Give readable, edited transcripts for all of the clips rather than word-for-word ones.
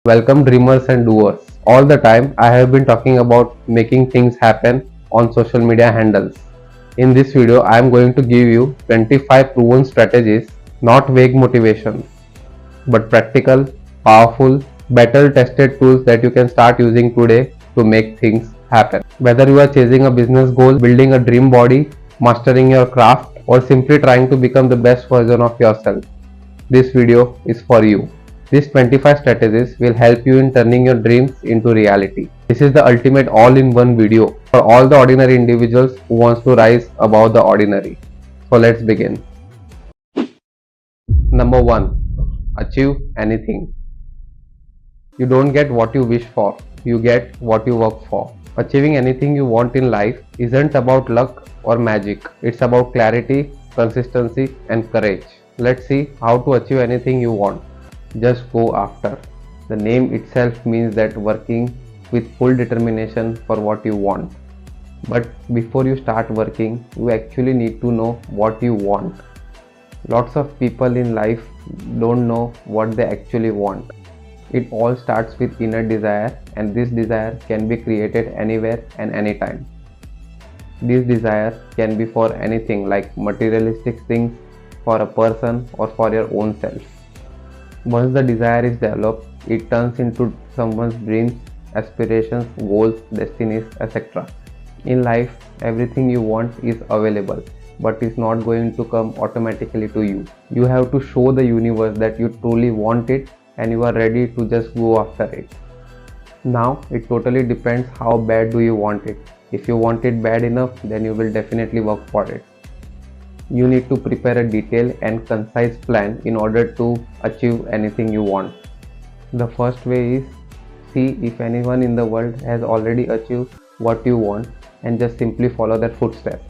Welcome dreamers and doers. All the time I have been talking about making things happen on social media handles. In this video I am going to give you 25 proven strategies, not vague motivations, but practical, powerful, battle tested tools that you can start using today to make things happen. Whether you are chasing a business goal, building a dream body, mastering your craft, or simply trying to become the best version of yourself, this video is for you. These 25 strategies will help you in turning your dreams into reality. This is the ultimate all-in-one video for all the ordinary individuals who wants to rise above the ordinary. So let's begin. Number 1. Achieve anything. You don't get what you wish for, you get what you work for. Achieving anything you want in life isn't about luck or magic. It's about clarity, consistency, and courage. Let's see how to achieve anything you want. Just go after. The name itself means that working with full determination for what you want. But before you start working, you actually need to know what you want. Lots of people in life don't know what they actually want. It all starts with inner desire, and this desire can be created anywhere and anytime. This desire can be for anything like materialistic things, for a person, or for your own self. Once the desire is developed, it turns into someone's dreams, aspirations, goals, destinies, etc. In life, everything you want is available, but it's not going to come automatically to you. You have to show the universe that you truly want it and you are ready to just go after it. Now, it totally depends how bad do you want it. If you want it bad enough, then you will definitely work for it. You need to prepare a detailed and concise plan in order to achieve anything you want. The first way is see if anyone in the world has already achieved what you want and just simply follow their footsteps.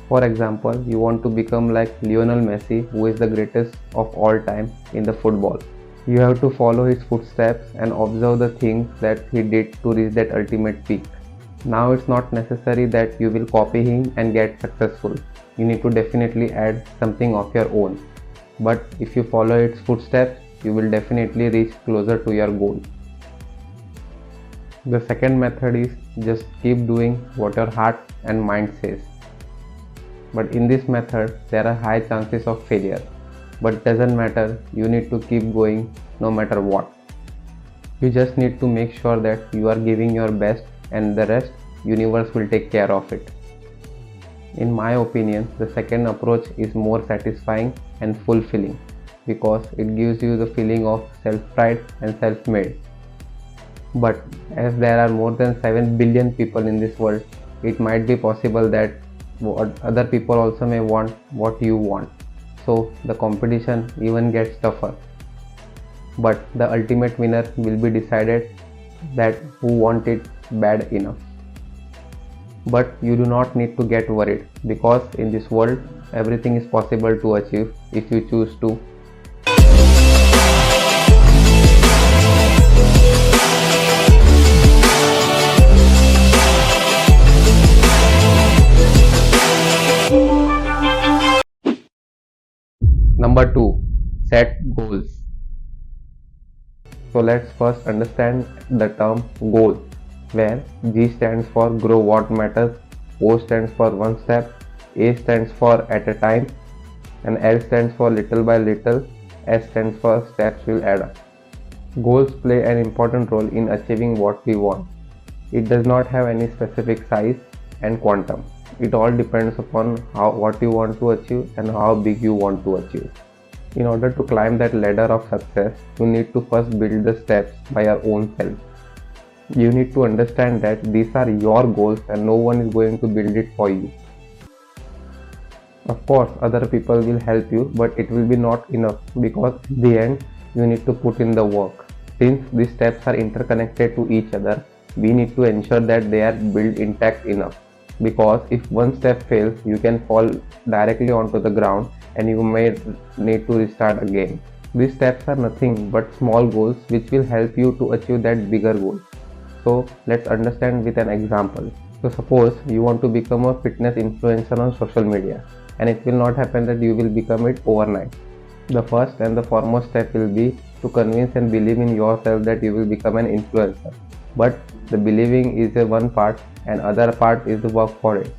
For example, you want to become like Lionel Messi, who is the greatest of all time in the football. You have to follow his footsteps and observe the things that he did to reach that ultimate peak. Now it's not necessary that you will copy him and get successful. You need to definitely add something of your own. But if you follow its footsteps, you will definitely reach closer to your goal. The second method is just keep doing what your heart and mind says. But in this method, there are high chances of failure. But it doesn't matter, you need to keep going no matter what. You just need to make sure that you are giving your best, and the rest, universe will take care of it. In my opinion, the second approach is more satisfying and fulfilling because it gives you the feeling of self-pride and self-made. But as there are more than 7 billion people in this world, it might be possible that other people also may want what you want. So the competition even gets tougher. But the ultimate winner will be decided that who want it bad enough. But you do not need to get worried because in this world everything is possible to achieve if you choose to. Number 2. Set goals. So let's first understand the term goal, where G stands for grow what matters, O stands for one step, A stands for at a time, and L stands for little by little, S stands for steps will add up. Goals play an important role in achieving what we want. It does not have any specific size and quantum. It all depends upon what you want to achieve and how big you want to achieve. In order to climb that ladder of success, you need to first build the steps by your own self. You need to understand that these are your goals and no one is going to build it for you. Of course, other people will help you, but it will be not enough because in the end, you need to put in the work. Since these steps are interconnected to each other, we need to ensure that they are built intact enough. Because if one step fails, you can fall directly onto the ground and you may need to restart again. These steps are nothing but small goals which will help you to achieve that bigger goal. So let's understand with an example. So suppose you want to become a fitness influencer on social media, and it will not happen that you will become it overnight. The first and the foremost step will be to convince and believe in yourself that you will become an influencer. But the believing is a one part and other part is the work for it.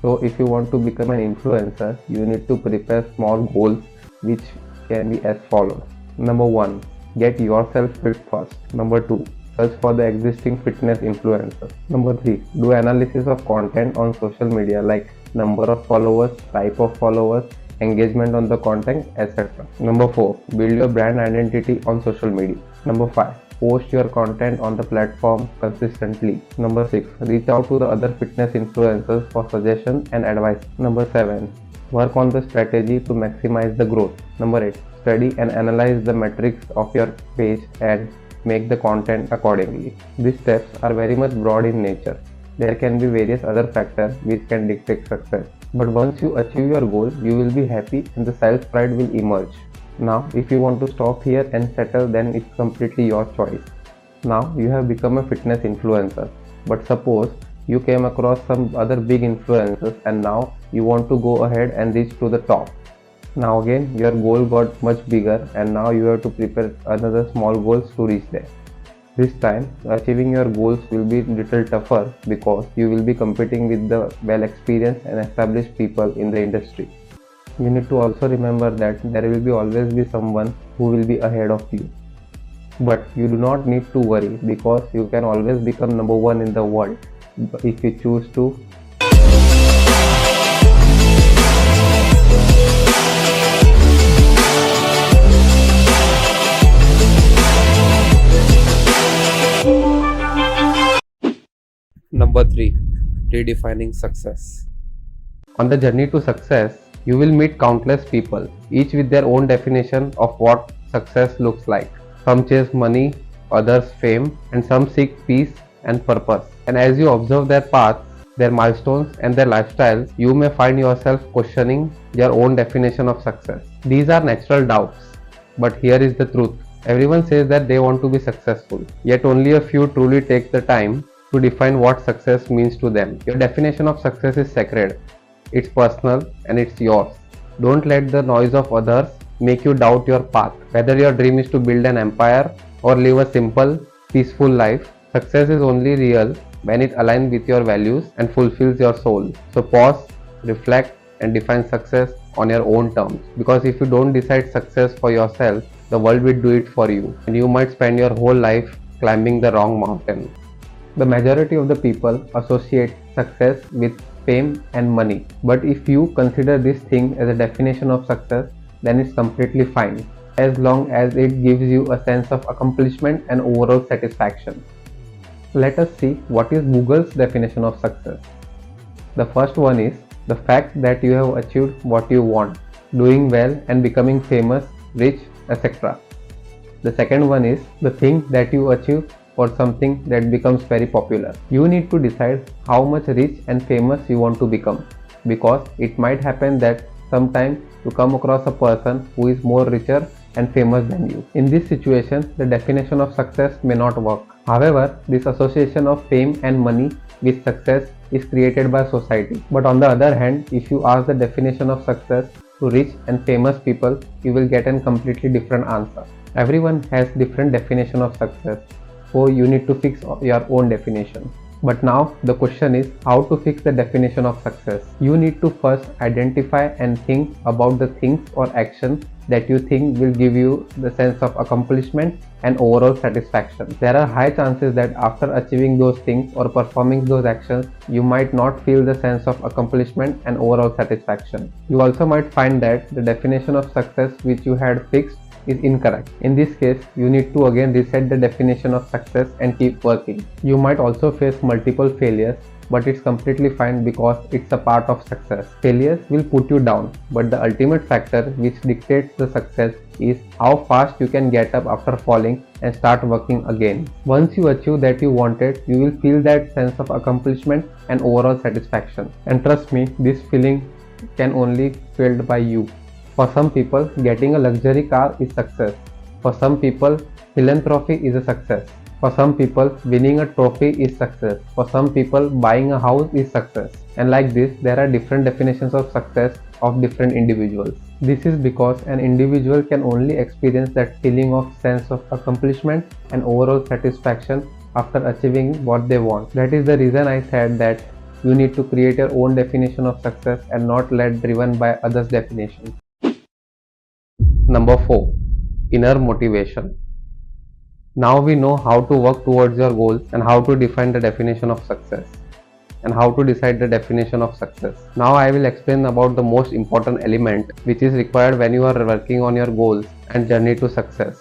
So if you want to become an influencer, you need to prepare small goals which can be as follows. Number 1. Get yourself fit first. Number 2. Search for the existing fitness influencers. Number 3. Do analysis of content on social media like number of followers, type of followers, engagement on the content, etc. Number 4. Build your brand identity on social media. Number 5. Post your content on the platform consistently. Number 6. Reach out to the other fitness influencers for suggestions and advice. Number 7. Work on the strategy to maximize the growth. Number 8. Study and analyze the metrics of your page and make the content accordingly. These steps are very much broad in nature. There can be various other factors which can dictate success. But once you achieve your goal, you will be happy and the self-pride will emerge. Now, if you want to stop here and settle, then it's completely your choice. Now, you have become a fitness influencer. But suppose you came across some other big influencers and now you want to go ahead and reach to the top. Now again, your goal got much bigger and now you have to prepare another small goals to reach there. This time, achieving your goals will be little tougher because you will be competing with the well-experienced and established people in the industry. You need to also remember that there will always be someone who will be ahead of you. But you do not need to worry because you can always become number 1 in the world if you choose to. Number 3. Redefining success. On the journey to success, you will meet countless people, each with their own definition of what success looks like. Some chase money, others fame, and some seek peace and purpose. And as you observe their paths, their milestones, and their lifestyles, you may find yourself questioning your own definition of success. These are natural doubts, but here is the truth. Everyone says that they want to be successful, yet only a few truly take the time to define what success means to them. Your definition of success is sacred. It's personal and it's yours. Don't let the noise of others make you doubt your path. Whether your dream is to build an empire or live a simple, peaceful life, success is only real when it aligns with your values and fulfills your soul. So pause, reflect, and define success on your own terms. Because if you don't decide success for yourself, the world will do it for you, and you might spend your whole life climbing the wrong mountain. The majority of the people associate success with fame and money. But if you consider this thing as a definition of success, then it's completely fine, as long as it gives you a sense of accomplishment and overall satisfaction. Let us see what is Google's definition of success. The first one is the fact that you have achieved what you want, doing well and becoming famous, rich, etc. The second one is the thing that you achieve or something that becomes very popular. You need to decide how much rich and famous you want to become, because it might happen that sometime you come across a person who is more richer and famous than you. In this situation, the definition of success may not work. However, this association of fame and money with success is created by society. But on the other hand, if you ask the definition of success to rich and famous people, you will get a completely different answer. Everyone has different definition of success, so you need to fix your own definition. But now the question is how to fix the definition of success. You need to first identify and think about the things or actions that you think will give you the sense of accomplishment and overall satisfaction. There are high chances that after achieving those things or performing those actions, you might not feel the sense of accomplishment and overall satisfaction. You also might find that the definition of success which you had fixed is incorrect. In this case, you need to again reset the definition of success and keep working. You might also face multiple failures, but it's completely fine because it's a part of success. Failures will put you down, but the ultimate factor which dictates the success is how fast you can get up after falling and start working again. Once you achieve that you wanted, you will feel that sense of accomplishment and overall satisfaction. And trust me, this feeling can only be felt by you. For some people, getting a luxury car is success. For some people, philanthropy is a success. For some people, winning a trophy is success. For some people, buying a house is success. And like this, there are different definitions of success of different individuals. This is because an individual can only experience that feeling of sense of accomplishment and overall satisfaction after achieving what they want. That is the reason I said that you need to create your own definition of success and not let driven by others' definition. Number 4. Inner motivation. Now we know how to work towards your goals and how to define the definition of success and how to decide the definition of success. Now I will explain about the most important element which is required when you are working on your goals and journey to success,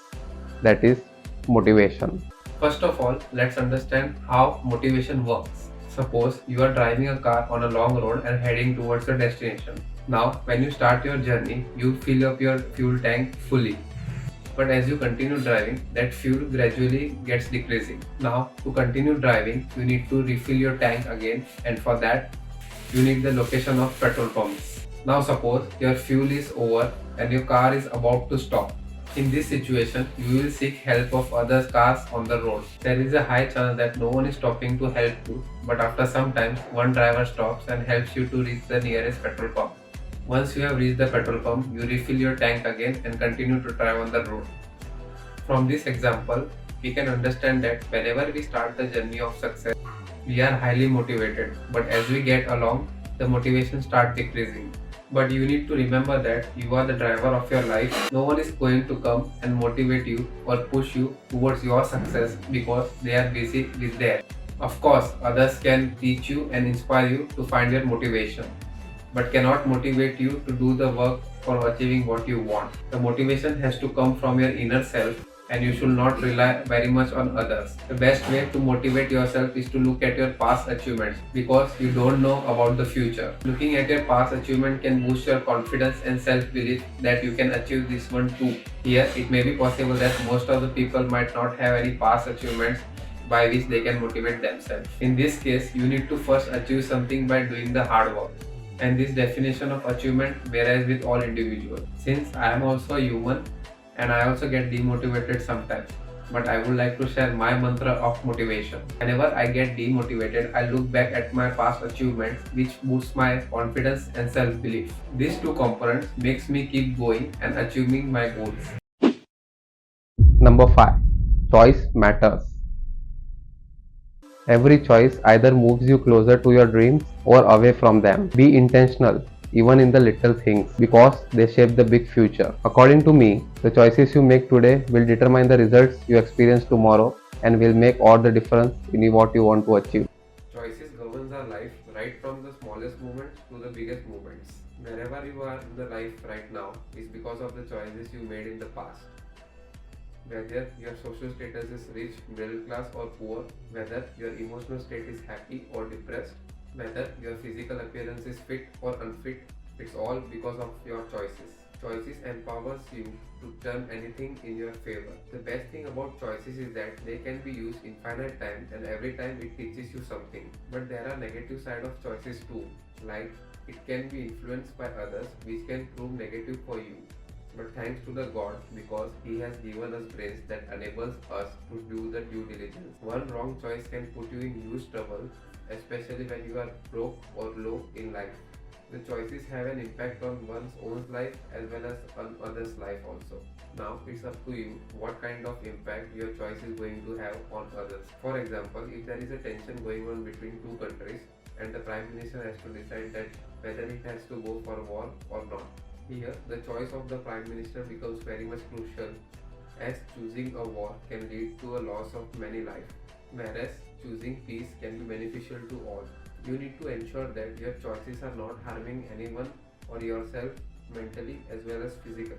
that is motivation. First of all, let's understand how motivation works. Suppose you are driving a car on a long road and heading towards a destination. Now, when you start your journey, you fill up your fuel tank fully. But as you continue driving, that fuel gradually gets decreasing. Now, to continue driving, you need to refill your tank again, and for that, you need the location of petrol pumps. Now, suppose your fuel is over and your car is about to stop. In this situation, you will seek help of other cars on the road. There is a high chance that no one is stopping to help you, but after some time, one driver stops and helps you to reach the nearest petrol pump. Once you have reached the petrol pump, you refill your tank again and continue to drive on the road. From this example, we can understand that whenever we start the journey of success, we are highly motivated, but as we get along, the motivation starts decreasing. But you need to remember that you are the driver of your life. No one is going to come and motivate you or push you towards your success because they are busy with theirs. Of course, others can teach you and inspire you to find your motivation, but cannot motivate you to do the work for achieving what you want. The motivation has to come from your inner self, and you should not rely very much on others. The best way to motivate yourself is to look at your past achievements because you don't know about the future. Looking at your past achievement can boost your confidence and self-belief that you can achieve this one too. Here, it may be possible that most of the people might not have any past achievements by which they can motivate themselves. In this case, you need to first achieve something by doing the hard work. And this definition of achievement varies with all individuals. Since I am also a human and I also get demotivated sometimes, but I would like to share my mantra of motivation. Whenever I get demotivated, I look back at my past achievements which boosts my confidence and self-belief. These two components makes me keep going and achieving my goals. Number 5. Choice matters. Every choice either moves you closer to your dreams or away from them. Be intentional, even in the little things, because they shape the big future. According to me, the choices you make today will determine the results you experience tomorrow and will make all the difference in what you want to achieve. Choices governs our life right from the smallest moments to the biggest moments. Wherever you are in the life right now is because of the choices you made in the past. Whether your social status is rich, middle class or poor, whether your emotional state is happy or depressed, whether your physical appearance is fit or unfit, it's all because of your choices. Choices empowers you to turn anything in your favor. The best thing about choices is that they can be used infinite time and every time it teaches you something. But there are negative side of choices too, like it can be influenced by others which can prove negative for you. But thanks to the God, because He has given us brains that enables us to do the due diligence. One wrong choice can put you in huge trouble, especially when you are broke or low in life. The choices have an impact on one's own life as well as on others' life also. Now it's up to you what kind of impact your choice is going to have on others. For example, if there is a tension going on between two countries and the Prime Minister has to decide that whether it has to go for war or not. Here, the choice of the Prime Minister becomes very much crucial as choosing a war can lead to a loss of many lives, whereas choosing peace can be beneficial to all. You need to ensure that your choices are not harming anyone or yourself mentally as well as physically.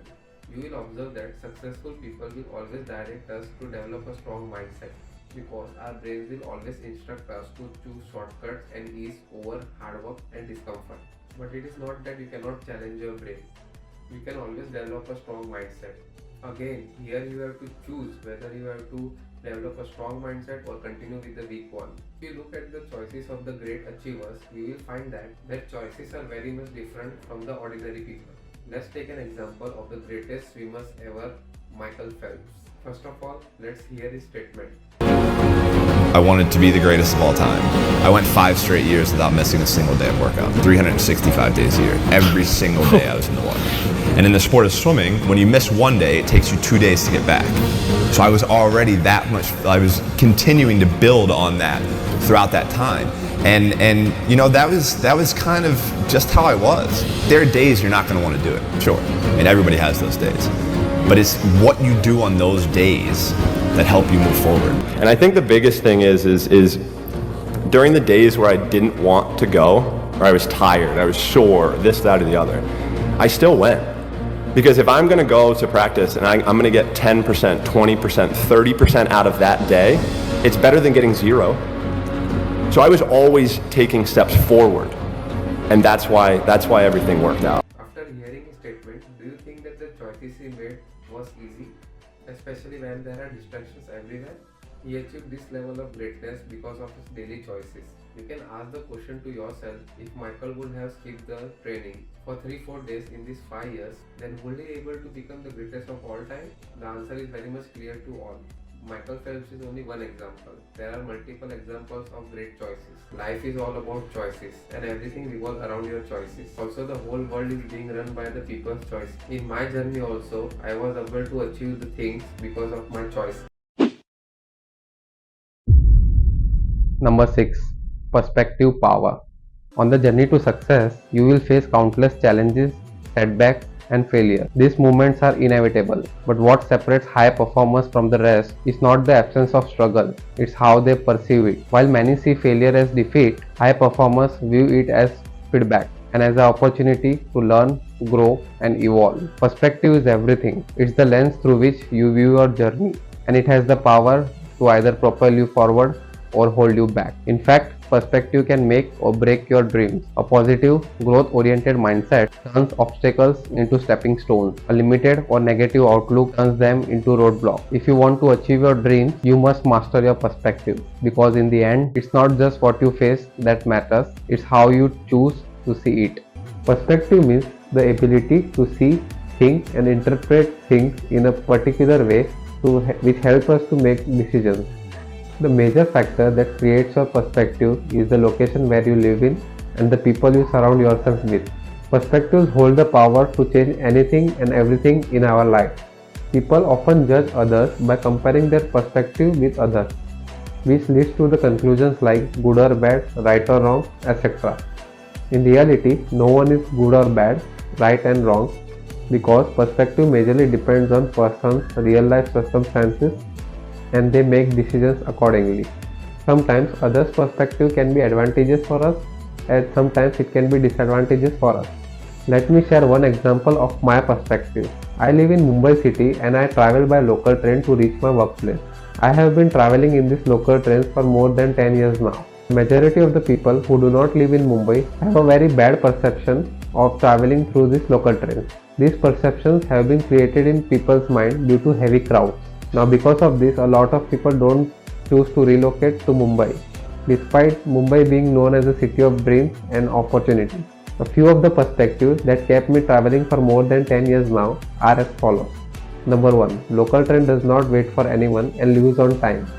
You will observe that successful people will always direct us to develop a strong mindset because our brains will always instruct us to choose shortcuts and ease over hard work and discomfort. But it is not that you cannot challenge your brain. You can always develop a strong mindset. Again, here you have to choose whether you have to develop a strong mindset or continue with the weak one. If you look at the choices of the great achievers, you will find that their choices are very much different from the ordinary people. Let's take an example of the greatest swimmers ever, Michael Phelps. First of all, let's hear his statement. I wanted to be the greatest of all time. I went 5 straight years without missing a single day of workout. 365 days a year. Every single day I was in the water. And in the sport of swimming, when you miss one day, it takes you 2 days to get back. So I was already I was continuing to build on that throughout that time. And you know, that was kind of just how I was. There are days you're not gonna wanna do it, sure. And everybody has those days. But it's what you do on those days that help you move forward. And I think the biggest thing is during the days where I didn't want to go, or I was tired, I was sore, this, that, or the other, I still went. Because if I'm gonna go to practice and I'm gonna get 10%, 20%, 30% out of that day, it's better than getting 0. So I was always taking steps forward. And that's why everything worked out. After hearing his statement, do you think that the choices he made was easy? Especially when there are distractions everywhere? He achieved this level of greatness because of his daily choices. You can ask the question to yourself, if Michael would have skipped the training for 3-4 days in these 5 years, then would he be able to become the greatest of all time? The answer is very much clear to all. Michael Phelps is only one example. There are multiple examples of great choices. Life is all about choices, and everything revolves around your choices. Also, the whole world is being run by the people's choice. In my journey also, I was able to achieve the things because of my choice. Number 6. Perspective power. On the journey to success, you will face countless challenges, setbacks, and failure. These moments are inevitable, but what separates high performers from the rest is not the absence of struggle, it's how they perceive it. While many see failure as defeat, high performers view it as feedback and as an opportunity to learn, grow, and evolve. Perspective is everything. It's the lens through which you view your journey, and it has the power to either propel you forward or hold you back. In fact, perspective can make or break your dreams. A positive, growth-oriented mindset turns obstacles into stepping stones. A limited or negative outlook turns them into roadblocks. If you want to achieve your dreams, you must master your perspective. Because in the end, it's not just what you face that matters, it's how you choose to see it. Perspective means the ability to see, think, and interpret things in a particular way which helps us to make decisions. The major factor that creates your perspective is the location where you live in and the people you surround yourself with. Perspectives hold the power to change anything and everything in our life. People often judge others by comparing their perspective with others, which leads to the conclusions like good or bad, right or wrong, etc. In reality, no one is good or bad, right and wrong, because perspective majorly depends on person's real life circumstances and they make decisions accordingly. Sometimes others' perspective can be advantageous for us and sometimes it can be disadvantageous for us. Let me share one example of my perspective. I live in Mumbai city and I travel by local train to reach my workplace. I have been traveling in this local trains for more than 10 years now. Majority of the people who do not live in Mumbai have a very bad perception of traveling through these local trains. These perceptions have been created in people's mind due to heavy crowds. Now because of this, a lot of people don't choose to relocate to Mumbai, despite Mumbai being known as a city of dreams and opportunities. A few of the perspectives that kept me traveling for more than 10 years now are as follows. Number 1. Local train does not wait for anyone and leaves on time.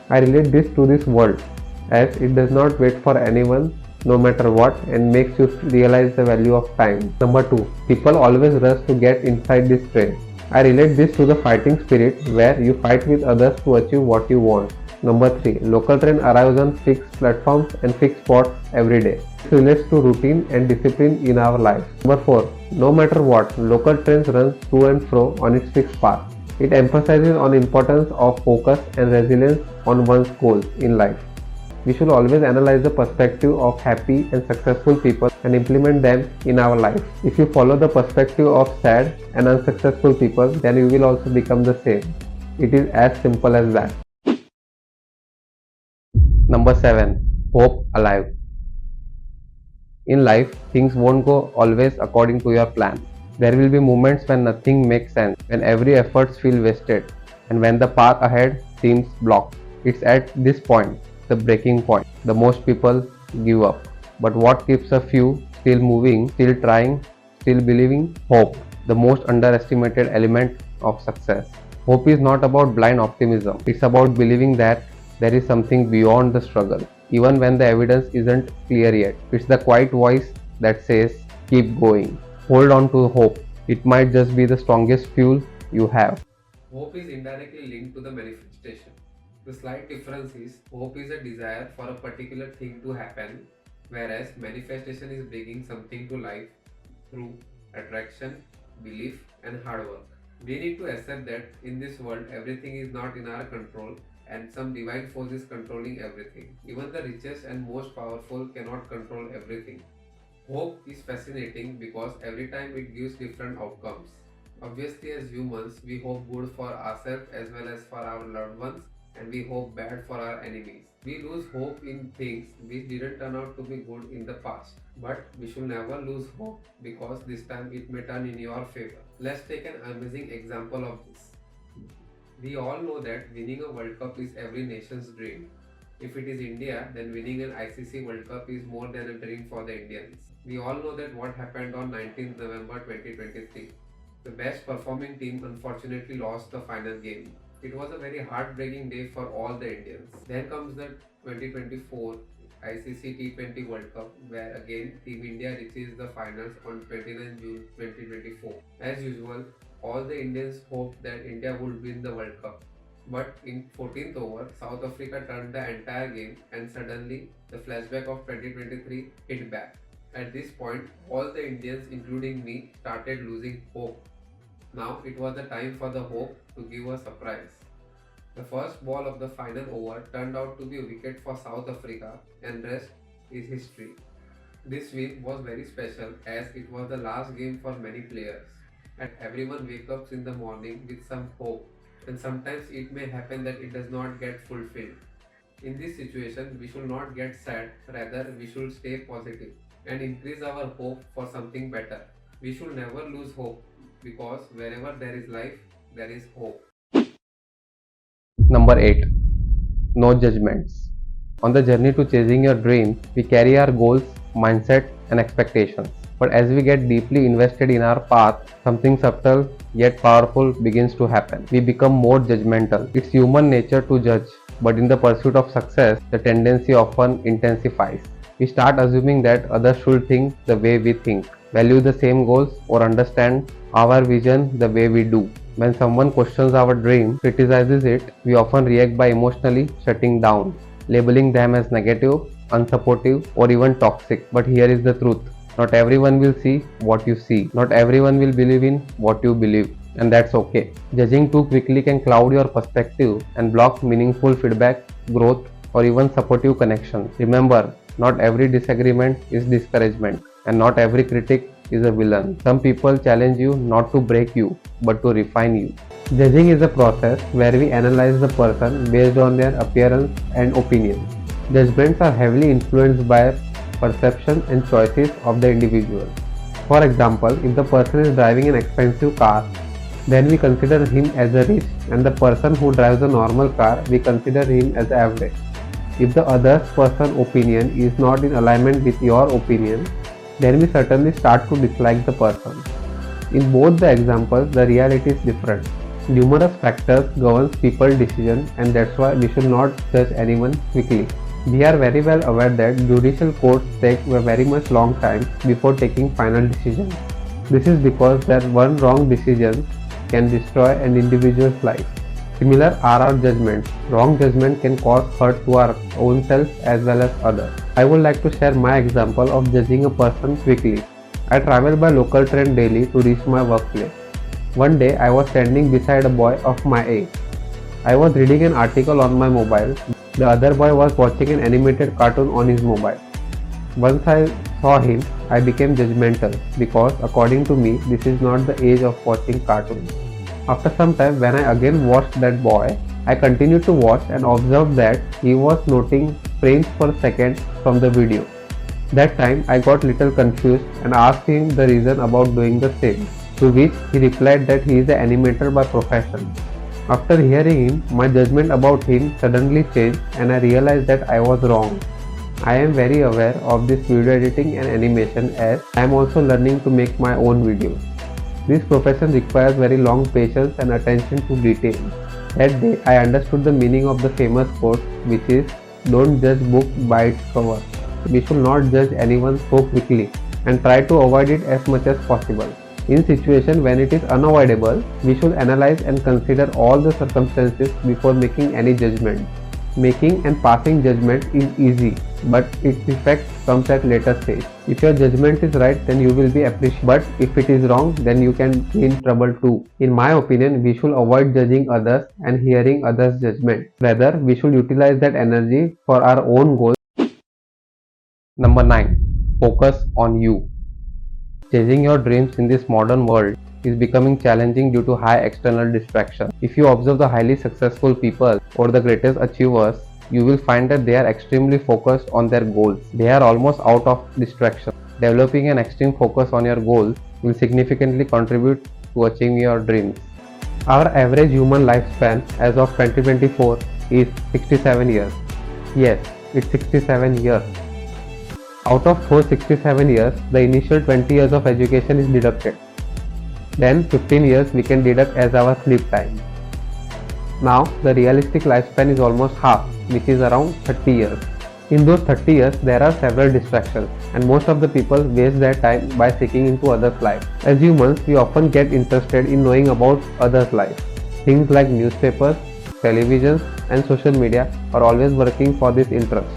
I relate this to this world, as it does not wait for anyone no matter what and makes you realize the value of time. Number 2. People always rush to get inside this train. I relate this to the fighting spirit where you fight with others to achieve what you want. Number 3. Local train arrives on fixed platforms and fixed spots every day. This relates to routine and discipline in our lives. Number 4. No matter what, local trains run to and fro on its fixed path. It emphasizes on importance of focus and resilience on one's goals in life. We should always analyze the perspective of happy and successful people and implement them in our life. If you follow the perspective of sad and unsuccessful people, then you will also become the same. It is as simple as that. Number 7. Hope alive. In life, things won't go always according to your plan. There will be moments when nothing makes sense, when every effort feels wasted, and when the path ahead seems blocked. It's at this point, the breaking point, the most people give up. But what keeps a few still moving, still trying, still believing? Hope, the most underestimated element of success. Hope is not about blind optimism. It's about believing that there is something beyond the struggle, even when the evidence isn't clear yet. It's the quiet voice that says, keep going. Hold on to hope. It might just be the strongest fuel you have. Hope is indirectly linked to the manifestation. The slight difference is hope is a desire for a particular thing to happen, whereas manifestation is bringing something to life through attraction, belief, and hard work. We need to accept that in this world everything is not in our control and some divine force is controlling everything. Even the richest and most powerful cannot control everything. Hope is fascinating because every time it gives different outcomes. Obviously, as humans, we hope good for ourselves as well as for our loved ones, and we hope bad for our enemies. We lose hope in things which didn't turn out to be good in the past. But we should never lose hope because this time it may turn in your favor. Let's take an amazing example of this. We all know that winning a World Cup is every nation's dream. If it is India, then winning an ICC World Cup is more than a dream for the Indians. We all know that what happened on 19th November 2023. The best performing team unfortunately lost the final game. It was a very heartbreaking day for all the Indians. Then comes the 2024 ICC T20 World Cup, where again Team India reaches the finals on 29 June 2024. As usual, all the Indians hoped that India would win the World Cup. But in 14th over, South Africa turned the entire game and suddenly the flashback of 2023 hit back. At this point, all the Indians, including me, started losing hope. Now it was the time for the hope to give a surprise. The first ball of the final over turned out to be a wicket for South Africa, and rest is history. This win was very special as it was the last game for many players, and everyone wakes up in the morning with some hope, and sometimes it may happen that it does not get fulfilled. In this situation, we should not get sad, rather we should stay positive and increase our hope for something better. We should never lose hope because wherever there is life, there is hope. Number 8. No judgments. On the journey to chasing your dreams, we carry our goals, mindset, and expectations. But as we get deeply invested in our path, something subtle yet powerful begins to happen. We become more judgmental. It's human nature to judge, but in the pursuit of success, the tendency often intensifies. We start assuming that others should think the way we think, value the same goals, or understand our vision the way we do. When someone questions our dream, criticizes it, we often react by emotionally shutting down, labeling them as negative, unsupportive, or even toxic. But here is the truth. Not everyone will see what you see. Not everyone will believe in what you believe. And that's okay. Judging too quickly can cloud your perspective and block meaningful feedback, growth, or even supportive connections. Remember, not every disagreement is discouragement, and not every critic is a villain. Some people challenge you not to break you, but to refine you. Judging is a process where we analyze the person based on their appearance and opinions. Judgments are heavily influenced by perception and choices of the individual. For example, if the person is driving an expensive car, then we consider him as a rich, and the person who drives a normal car, we consider him as average. If the other person's opinion is not in alignment with your opinion, then we certainly start to dislike the person. In both the examples, the reality is different. Numerous factors govern people's decisions, and that's why we should not judge anyone quickly. We are very well aware that judicial courts take a very much long time before taking final decisions. This is because that one wrong decision can destroy an individual's life. Similar are our judgments. Wrong judgment can cause hurt to our own self as well as others. I would like to share my example of judging a person quickly. I travel by local train daily to reach my workplace. One day I was standing beside a boy of my age. I was reading an article on my mobile. The other boy was watching an animated cartoon on his mobile. Once I saw him, I became judgmental because according to me, this is not the age of watching cartoons. After some time, when I again watched that boy, I continued to watch and observed that he was noting frames per second from the video. That time, I got little confused and asked him the reason about doing the same, to which he replied that he is an animator by profession. After hearing him, my judgment about him suddenly changed and I realized that I was wrong. I am very aware of this video editing and animation as I am also learning to make my own videos. This profession requires very long patience and attention to detail. That day, I understood the meaning of the famous quote, which is, "Don't judge book by its cover." We should not judge anyone so quickly and try to avoid it as much as possible. In situations when it is unavoidable, we should analyze and consider all the circumstances before making any judgment. Making and passing judgment is easy, but its effect comes at later stage. If your judgment is right, then you will be appreciated. But if it is wrong, then you can be in trouble too. In my opinion, we should avoid judging others and hearing others' judgment. Rather, we should utilize that energy for our own goals. Number 9. Focus on you. Chasing your dreams in this modern world is becoming challenging due to high external distraction. If you observe the highly successful people or the greatest achievers, you will find that they are extremely focused on their goals. They are almost out of distraction. Developing an extreme focus on your goals will significantly contribute to achieving your dreams. Our average human lifespan as of 2024 is 67 years. Yes, it's 67 years. Out of those 67 years, the initial 20 years of education is deducted. Then 15 years we can deduct as our sleep time. Now the realistic lifespan is almost half, which is around 30 years. In those 30 years, there are several distractions, and most of the people waste their time by seeking into others' lives. As humans, we often get interested in knowing about others' lives. Things like newspapers, televisions, and social media are always working for this interest.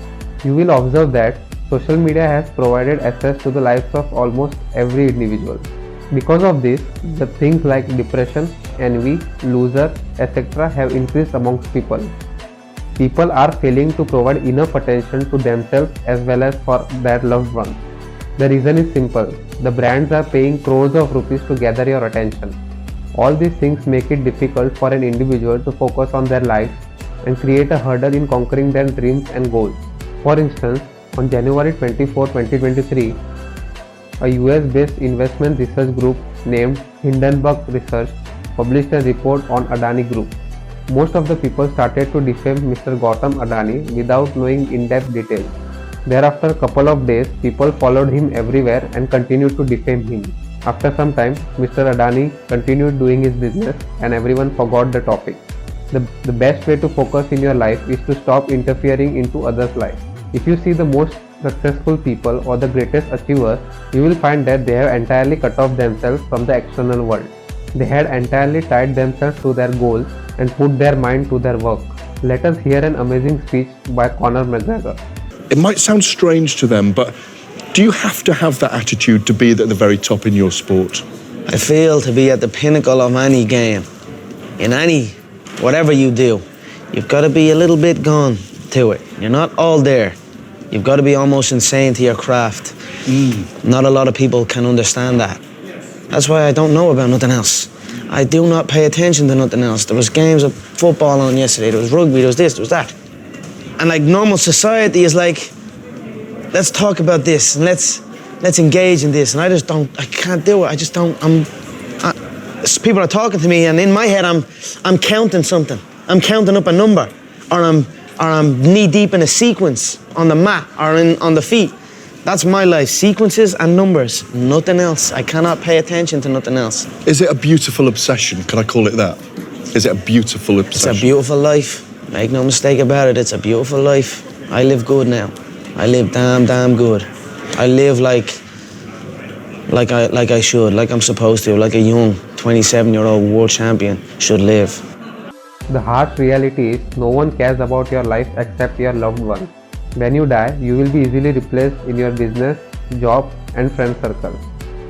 You will observe that social media has provided access to the lives of almost every individual. Because of this, the things like depression, envy, loser, etc. have increased amongst people. People are failing to provide enough attention to themselves as well as for their loved ones. The reason is simple. The brands are paying crores of rupees to gather your attention. All these things make it difficult for an individual to focus on their life and create a hurdle in conquering their dreams and goals. For instance, on January 24, 2023, a US-based investment research group named Hindenburg Research published a report on Adani Group. Most of the people started to defame Mr. Gautam Adani without knowing in-depth details. Thereafter, a couple of days, people followed him everywhere and continued to defame him. After some time, Mr. Adani continued doing his business and everyone forgot the topic. The best way to focus in your life is to stop interfering into others' lives. If you see the most successful people or the greatest achievers, you will find that they have entirely cut off themselves from the external world. They had entirely tied themselves to their goals and put their mind to their work. Let us hear an amazing speech by Conor McGregor. It might sound strange to them, but do you have to have that attitude to be at the very top in your sport? I feel to be at the pinnacle of any game, in whatever you do, you've got to be a little bit gone to it. You're not all there. You've got to be almost insane to your craft. Not a lot of people can understand that. That's why I don't know about nothing else. I do not pay attention to nothing else. There was games of football on yesterday, there was rugby, there was this, there was that. And like normal society is like, let's talk about this and let's engage in this. And I can't do it. I just don't, people are talking to me and in my head I'm counting something. I'm counting up a number or I'm knee deep in a sequence on the mat or on the feet. That's my life, sequences and numbers, nothing else. I cannot pay attention to nothing else. Is it a beautiful obsession? Can I call it that? Is it a beautiful obsession? It's a beautiful life. Make no mistake about it, it's a beautiful life. I live good now. I live damn good. I live like I should, like I'm supposed to, like a young 27-year-old world champion should live. The harsh reality is no one cares about your life except your loved ones. When you die, you will be easily replaced in your business, job and friend circle.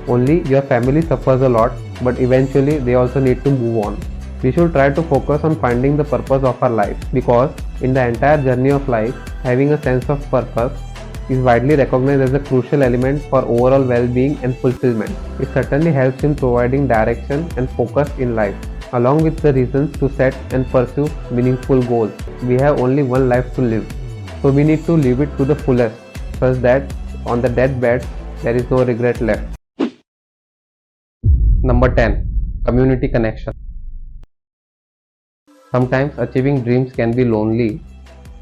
Only your family suffers a lot, but eventually they also need to move on. We should try to focus on finding the purpose of our life because in the entire journey of life, having a sense of purpose is widely recognized as a crucial element for overall well-being and fulfillment. It certainly helps in providing direction and focus in life, along with the reasons to set and pursue meaningful goals. We have only one life to live, so we need to live it to the fullest, such that on the deathbed there is no regret left. Number 10. Community connection. Sometimes achieving dreams can be lonely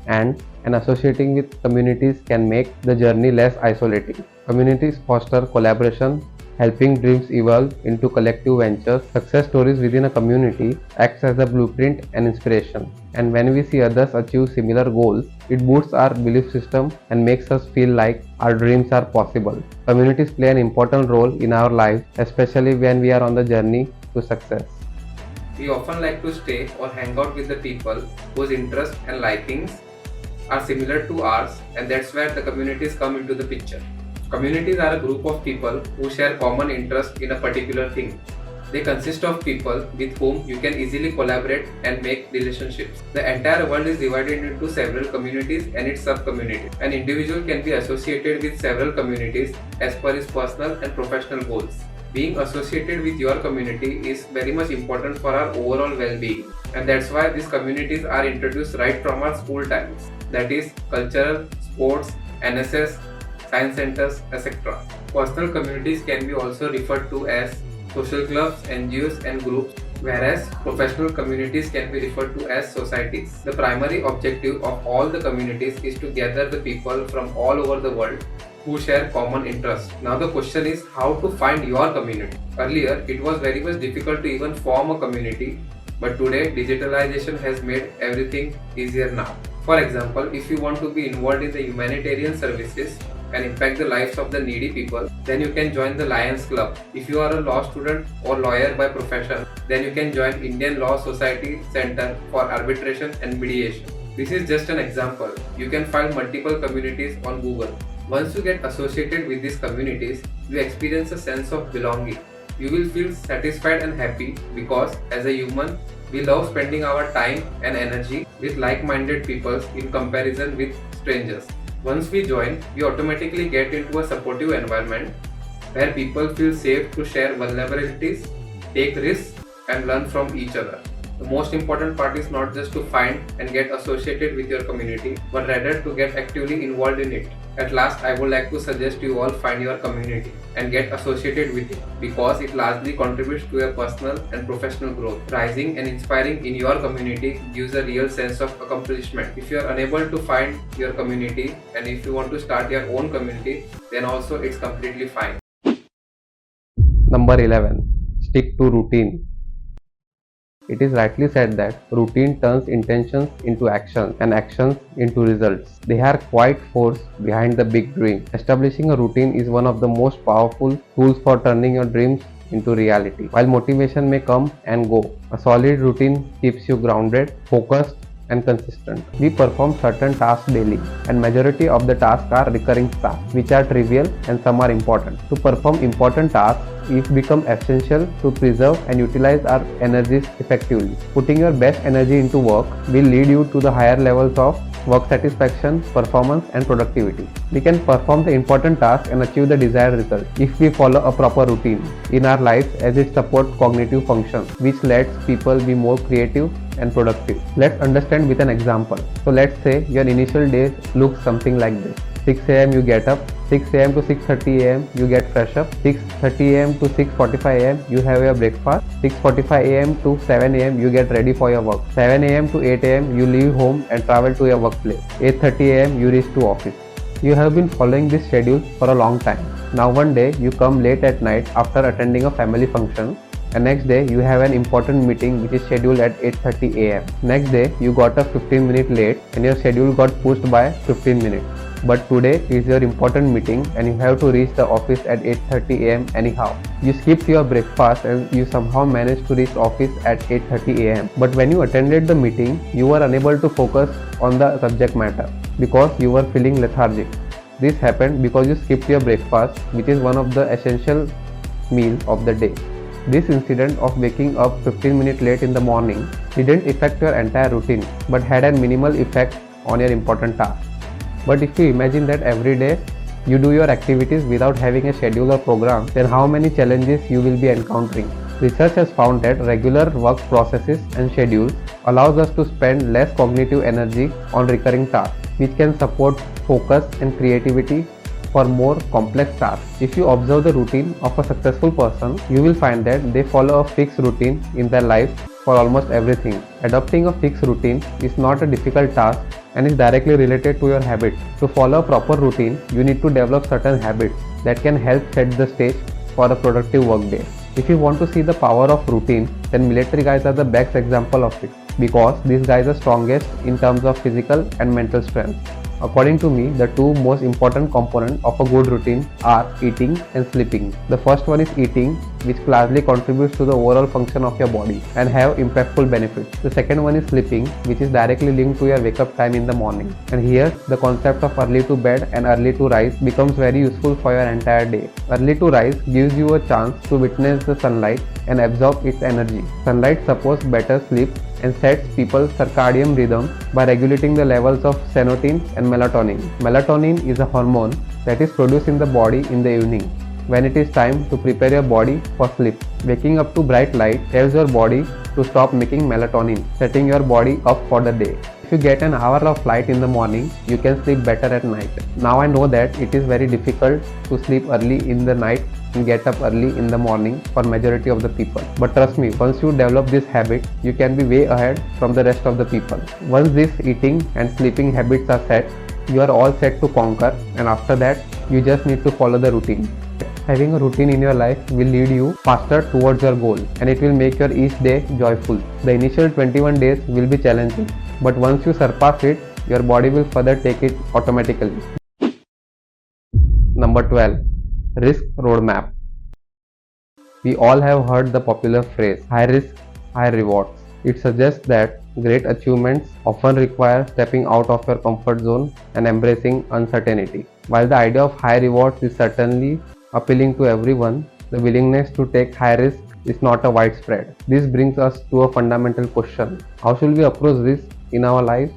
and associating with communities can make the journey less isolating. Communities foster collaboration, helping dreams evolve into collective ventures. Success stories within a community acts as a blueprint and inspiration. And when we see others achieve similar goals, it boosts our belief system and makes us feel like our dreams are possible. Communities play an important role in our lives, especially when we are on the journey to success. We often like to stay or hang out with the people whose interests and likings are similar to ours, and that's where the communities come into the picture. Communities are a group of people who share common interest in a particular thing. They consist of people with whom you can easily collaborate and make relationships. The entire world is divided into several communities and its sub-communities. An individual can be associated with several communities as per his personal and professional goals. Being associated with your community is very much important for our overall well-being, and that's why these communities are introduced right from our school times. That is cultural, sports, NSS, science centers, etc. Personal communities can be also referred to as social clubs, NGOs and groups, whereas professional communities can be referred to as societies. The primary objective of all the communities is to gather the people from all over the world who share common interests. Now the question is how to find your community. Earlier, it was very much difficult to even form a community, but today digitalization has made everything easier now. For example, if you want to be involved in the humanitarian services and impact the lives of the needy people, then you can join the Lions Club. If you are a law student or lawyer by profession, then you can join Indian Law Society Center for Arbitration and Mediation. This is just an example. You can find multiple communities on Google. Once you get associated with these communities, you experience a sense of belonging. You will feel satisfied and happy because as a human, we love spending our time and energy with like-minded people in comparison with strangers. Once we join, we automatically get into a supportive environment where people feel safe to share vulnerabilities, take risks, and learn from each other. The most important part is not just to find and get associated with your community, but rather to get actively involved in it. At last, I would like to suggest you all find your community and get associated with it because it largely contributes to your personal and professional growth. Rising and inspiring in your community gives a real sense of accomplishment. If you are unable to find your community and if you want to start your own community, then also it's completely fine. Number 11. Stick to routine. It is rightly said that routine turns intentions into actions and actions into results. They are quite force behind the big dream. Establishing a routine is one of the most powerful tools for turning your dreams into reality. While motivation may come and go, a solid routine keeps you grounded, focused, and consistent. We perform certain tasks daily, and majority of the tasks are recurring tasks, which are trivial and some are important. To perform important tasks, it becomes essential to preserve and utilize our energies effectively. Putting your best energy into work will lead you to the higher levels of work satisfaction, performance, and productivity. We can perform the important tasks and achieve the desired result if we follow a proper routine in our lives, as it supports cognitive functions, which lets people be more creative and productive. Let's understand with an example. So let's say your initial day looks something like this. 6 am you get up, 6 am to 6:30 am you get fresh up, 6:30 am to 6:45 am you have your breakfast, 6:45 am to 7 am you get ready for your work, 7 am to 8 am you leave home and travel to your workplace, 8:30 am you reach to office. You have been following this schedule for a long time. Now one day you come late at night after attending a family function, and next day you have an important meeting which is scheduled at 8:30 am. Next day you got a 15-minute late and your schedule got pushed by 15 minutes. But today is your important meeting and you have to reach the office at 8:30 am anyhow. You skipped your breakfast and you somehow managed to reach office at 8:30 am. But when you attended the meeting, you were unable to focus on the subject matter because you were feeling lethargic. This happened because you skipped your breakfast, which is one of the essential meal of the day. This incident of waking up 15 minutes late in the morning didn't affect your entire routine but had a minimal effect on your important task. But if you imagine that every day you do your activities without having a schedule or program, then how many challenges you will be encountering. Research has found that regular work processes and schedules allows us to spend less cognitive energy on recurring tasks, which can support focus and creativity for more complex tasks. If you observe the routine of a successful person, you will find that they follow a fixed routine in their lives for almost everything. Adopting a fixed routine is not a difficult task and is directly related to your habits. To follow a proper routine, you need to develop certain habits that can help set the stage for a productive workday. If you want to see the power of routine, then military guys are the best example of it because these guys are strongest in terms of physical and mental strength. According to me, the two most important components of a good routine are eating and sleeping. The first one is eating, which largely contributes to the overall function of your body and have impactful benefits. The second one is sleeping, which is directly linked to your wake up time in the morning. And here, the concept of early to bed and early to rise becomes very useful for your entire day. Early to rise gives you a chance to witness the sunlight and absorb its energy. Sunlight supports better sleep and sets people's circadian rhythm by regulating the levels of serotonin and melatonin. Melatonin is a hormone that is produced in the body in the evening when it is time to prepare your body for sleep. Waking up to bright light tells your body to stop making melatonin, setting your body up for the day. If you get an hour of light in the morning, you can sleep better at night. Now I know that it is very difficult to sleep early in the night and get up early in the morning for majority of the people. But trust me, once you develop this habit, you can be way ahead from the rest of the people. Once these eating and sleeping habits are set, you are all set to conquer, and after that, you just need to follow the routine. Having a routine in your life will lead you faster towards your goal and it will make your each day joyful. The initial 21 days will be challenging, but once you surpass it, your body will further take it automatically. Number 12. Risk Roadmap. We all have heard the popular phrase high risk, high rewards. It suggests that great achievements often require stepping out of your comfort zone and embracing uncertainty. While the idea of high rewards is certainly appealing to everyone, the willingness to take high risk is not a widespread. This brings us to a fundamental question. How should we approach risk in our lives?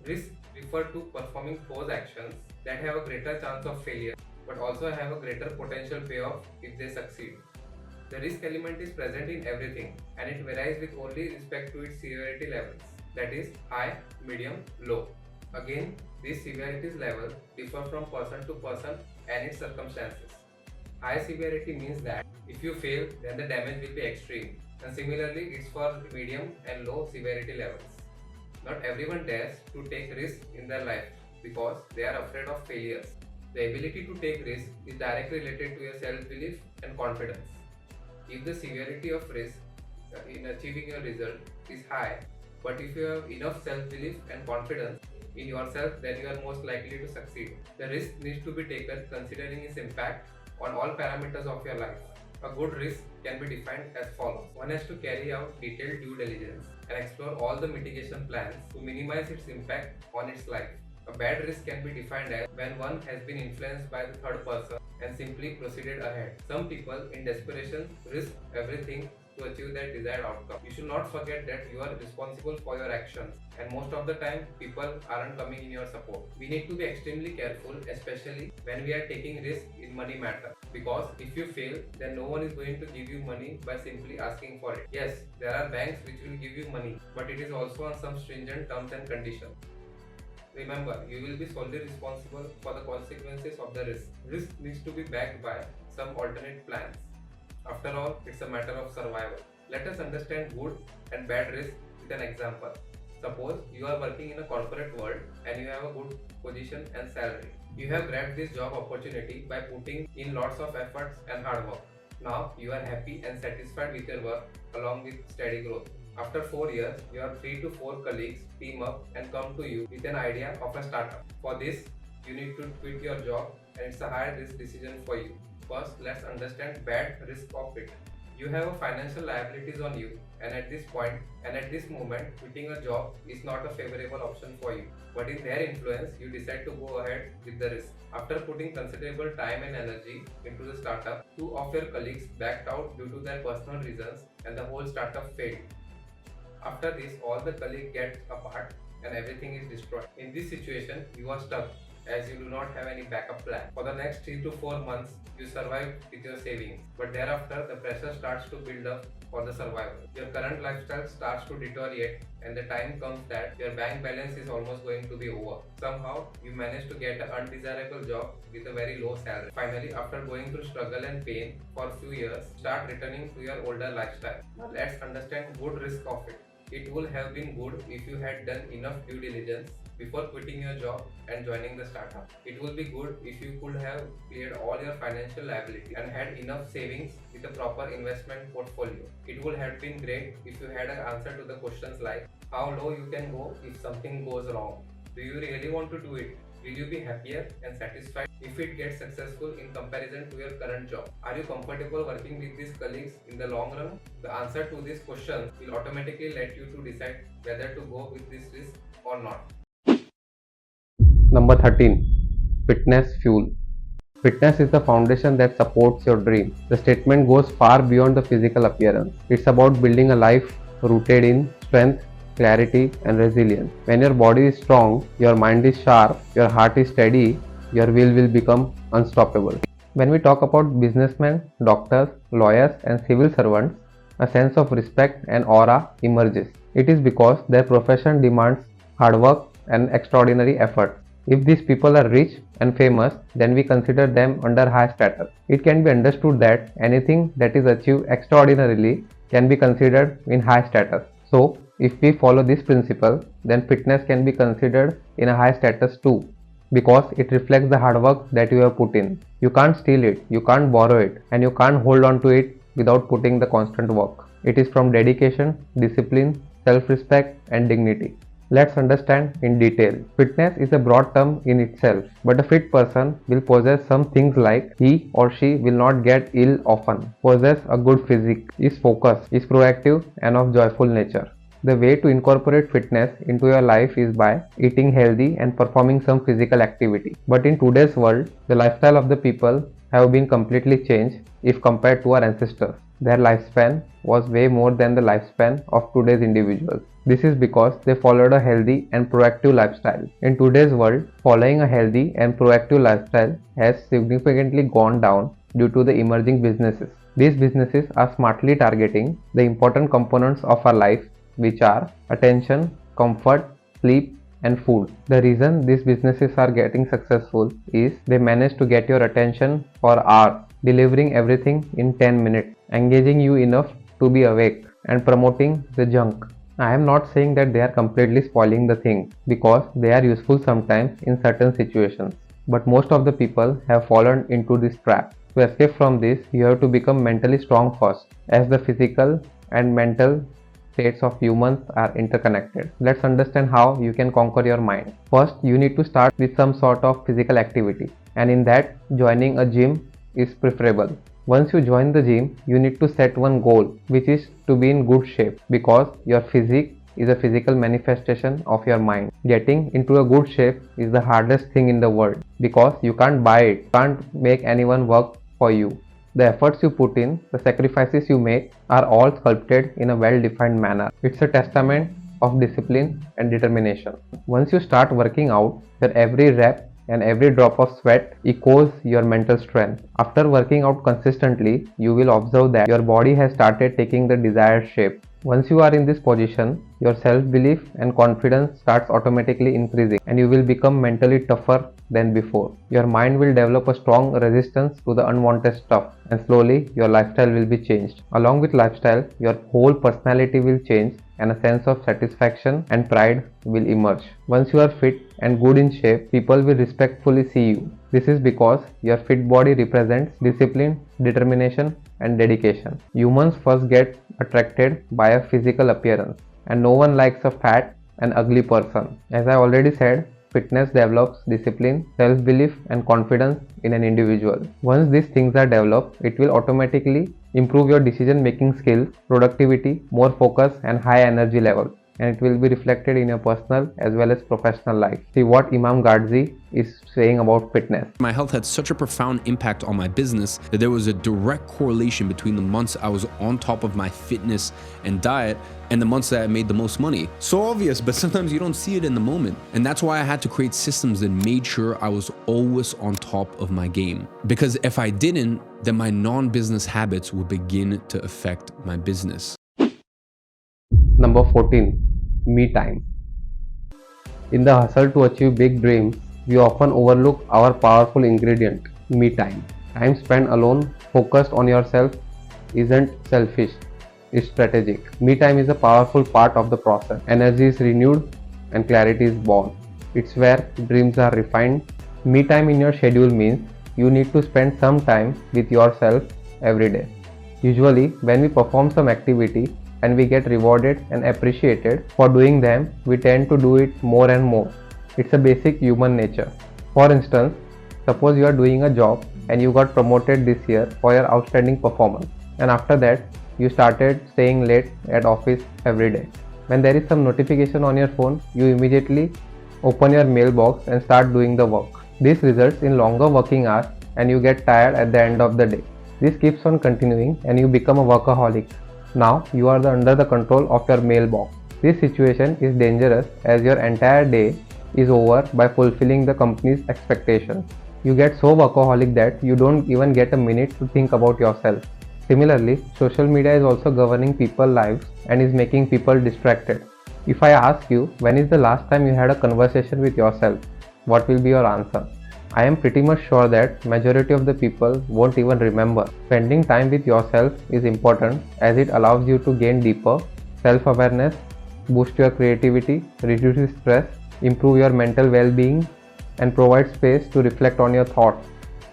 Risk refer to performing those actions that have a greater chance of failure but also have a greater potential payoff if they succeed. The risk element is present in everything and it varies with only respect to its severity levels, that is high, medium, low. Again, these severities levels differ from person to person and its circumstances. High severity means that if you fail, then the damage will be extreme, and similarly it's for medium and low severity levels. Not everyone dares to take risks in their life because they are afraid of failures. The ability to take risks is directly related to your self-belief and confidence. If the severity of risk in achieving a result is high, but if you have enough self-belief and confidence in yourself, then you are most likely to succeed. The risk needs to be taken considering its impact on all parameters of your life. A good risk can be defined as follows. One has to carry out detailed due diligence and explore all the mitigation plans to minimize its impact on its life. A bad risk can be defined as when one has been influenced by the third person and simply proceeded ahead. Some people in desperation risk everything to achieve their desired outcome. You should not forget that you are responsible for your actions and most of the time people aren't coming in your support. We need to be extremely careful, especially when we are taking risks in money matter, because if you fail, then no one is going to give you money by simply asking for it. Yes, there are banks which will give you money, but it is also on some stringent terms and conditions. Remember, you will be solely responsible for the consequences of the risk. Risk needs to be backed by some alternate plans. After all, it's a matter of survival. Let us understand good and bad risk with an example. Suppose you are working in a corporate world and you have a good position and salary. You have grabbed this job opportunity by putting in lots of efforts and hard work. Now you are happy and satisfied with your work along with steady growth. After 4 years, your 3 to 4 colleagues team up and come to you with an idea of a startup. For this, you need to quit your job and it's a high risk decision for you. First, let's understand bad risk of it. You have a financial liabilities on you and at this point and at this moment, quitting a job is not a favorable option for you. But in their influence, you decide to go ahead with the risk. After putting considerable time and energy into the startup, 2 of your colleagues backed out due to their personal reasons and the whole startup failed. After this, all the colleagues get apart and everything is destroyed. In this situation, you are stuck as you do not have any backup plan. For the next 3 to 4 months, you survive with your savings. But thereafter, the pressure starts to build up for the survival. Your current lifestyle starts to deteriorate and the time comes that your bank balance is almost going to be over. Somehow, you manage to get an undesirable job with a very low salary. Finally, after going through struggle and pain for a few years, start returning to your older lifestyle. Now let's understand good risk of it. It would have been good if you had done enough due diligence before quitting your job and joining the startup. It would be good if you could have cleared all your financial liability and had enough savings with a proper investment portfolio. It would have been great if you had an answer to the questions like how low you can go if something goes wrong. Do you really want to do it? Will you be happier and satisfied if it gets successful in comparison to your current job? Are you comfortable working with these colleagues in the long run? The answer to these questions will automatically let you to decide whether to go with this risk or not. Number 13. Fitness fuel. Fitness is the foundation that supports your dream. The statement goes far beyond the physical appearance. It's about building a life rooted in strength, clarity, and resilience. When your body is strong, your mind is sharp, your heart is steady, your will become unstoppable. When we talk about businessmen, doctors, lawyers, and civil servants, a sense of respect and aura emerges. It is because their profession demands hard work and extraordinary effort. If these people are rich and famous, then we consider them under high status. It can be understood that anything that is achieved extraordinarily can be considered in high status. So, if we follow this principle, then fitness can be considered in a high status too, because it reflects the hard work that you have put in. You can't steal it, you can't borrow it, and you can't hold on to it without putting the constant work. It is from dedication, discipline, self-respect, and dignity. Let's understand in detail. Fitness is a broad term in itself, but a fit person will possess some things like he or she will not get ill often, possess a good physique, is focused, is proactive, and of joyful nature. The way to incorporate fitness into your life is by eating healthy and performing some physical activity. But in today's world, the lifestyle of the people have been completely changed if compared to our ancestors. Their lifespan was way more than the lifespan of today's individuals. This is because they followed a healthy and proactive lifestyle. In today's world, following a healthy and proactive lifestyle has significantly gone down due to the emerging businesses. These businesses are smartly targeting the important components of our life, which are attention, comfort, sleep, and food. The reason these businesses are getting successful is they manage to get your attention for hours, delivering everything in 10 minutes, engaging you enough to be awake, and promoting the junk. I am not saying that they are completely spoiling the thing, because they are useful sometimes in certain situations. But most of the people have fallen into this trap. To escape from this, you have to become mentally strong first, as the physical and mental states of humans are interconnected. Let's understand how you can conquer your mind. First, you need to start with some sort of physical activity, and in that, joining a gym is preferable. Once you join the gym, you need to set one goal, which is to be in good shape, because your physique is a physical manifestation of your mind. Getting into a good shape is the hardest thing in the world, because you can't buy it, you can't make anyone work for you. The efforts you put in, the sacrifices you make are all sculpted in a well-defined manner. It's a testament of discipline and determination. Once you start working out, your every rep and every drop of sweat echoes your mental strength. After working out consistently, you will observe that your body has started taking the desired shape. Once you are in this position, your self-belief and confidence starts automatically increasing, and you will become mentally tougher than before. Your mind will develop a strong resistance to the unwanted stuff, and slowly your lifestyle will be changed. Along with lifestyle, your whole personality will change, and a sense of satisfaction and pride will emerge. Once you are fit and good in shape, people will respectfully see you. This is because your fit body represents discipline, determination, and dedication. Humans first get attracted by a physical appearance, and no one likes a fat and ugly person. As I already said, fitness develops discipline, self-belief, and confidence in an individual. Once these things are developed, it will automatically improve your decision-making skills, productivity, more focus, and high energy levels. And it will be reflected in your personal as well as professional life. See what Imam Gadzhi is saying about fitness. My health had such a profound impact on my business that there was a direct correlation between the months I was on top of my fitness and diet and the months that I made the most money. So obvious, but sometimes you don't see it in the moment. And that's why I had to create systems that made sure I was always on top of my game. Because if I didn't, then my non-business habits would begin to affect my business. Number 14. Me time. In the hustle to achieve big dreams, we often overlook our powerful ingredient, me time. Time spent alone, focused on yourself, isn't selfish. is strategic. Me time is a powerful part of the process. Energy is renewed and clarity is born. It's where dreams are refined. Me time in your schedule means you need to spend some time with yourself every day. Usually, when we perform some activity and we get rewarded and appreciated for doing them, we tend to do it more and more. It's a basic human nature. For instance, suppose you are doing a job and you got promoted this year for your outstanding performance, and after that, you started staying late at office every day. When there is some notification on your phone, you immediately open your mailbox and start doing the work. This results in longer working hours and you get tired at the end of the day. This keeps on continuing and you become a workaholic. Now you are under the control of your mailbox. This situation is dangerous as your entire day is over by fulfilling the company's expectations. You get so workaholic that you don't even get a minute to think about yourself. Similarly, social media is also governing people's lives and is making people distracted. If I ask you, when is the last time you had a conversation with yourself? What will be your answer? I am pretty much sure that majority of the people won't even remember. Spending time with yourself is important as it allows you to gain deeper self-awareness, boost your creativity, reduce stress, improve your mental well-being, and provide space to reflect on your thoughts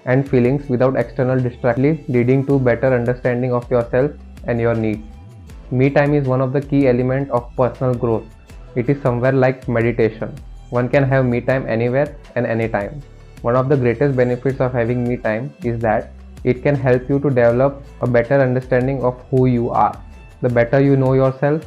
and feelings without external distraction, leading to better understanding of yourself and your needs. Me time is one of the key elements of personal growth. It is somewhere like meditation. One can have me time anywhere and anytime. One of the greatest benefits of having me time is that it can help you to develop a better understanding of who you are. The better you know yourself,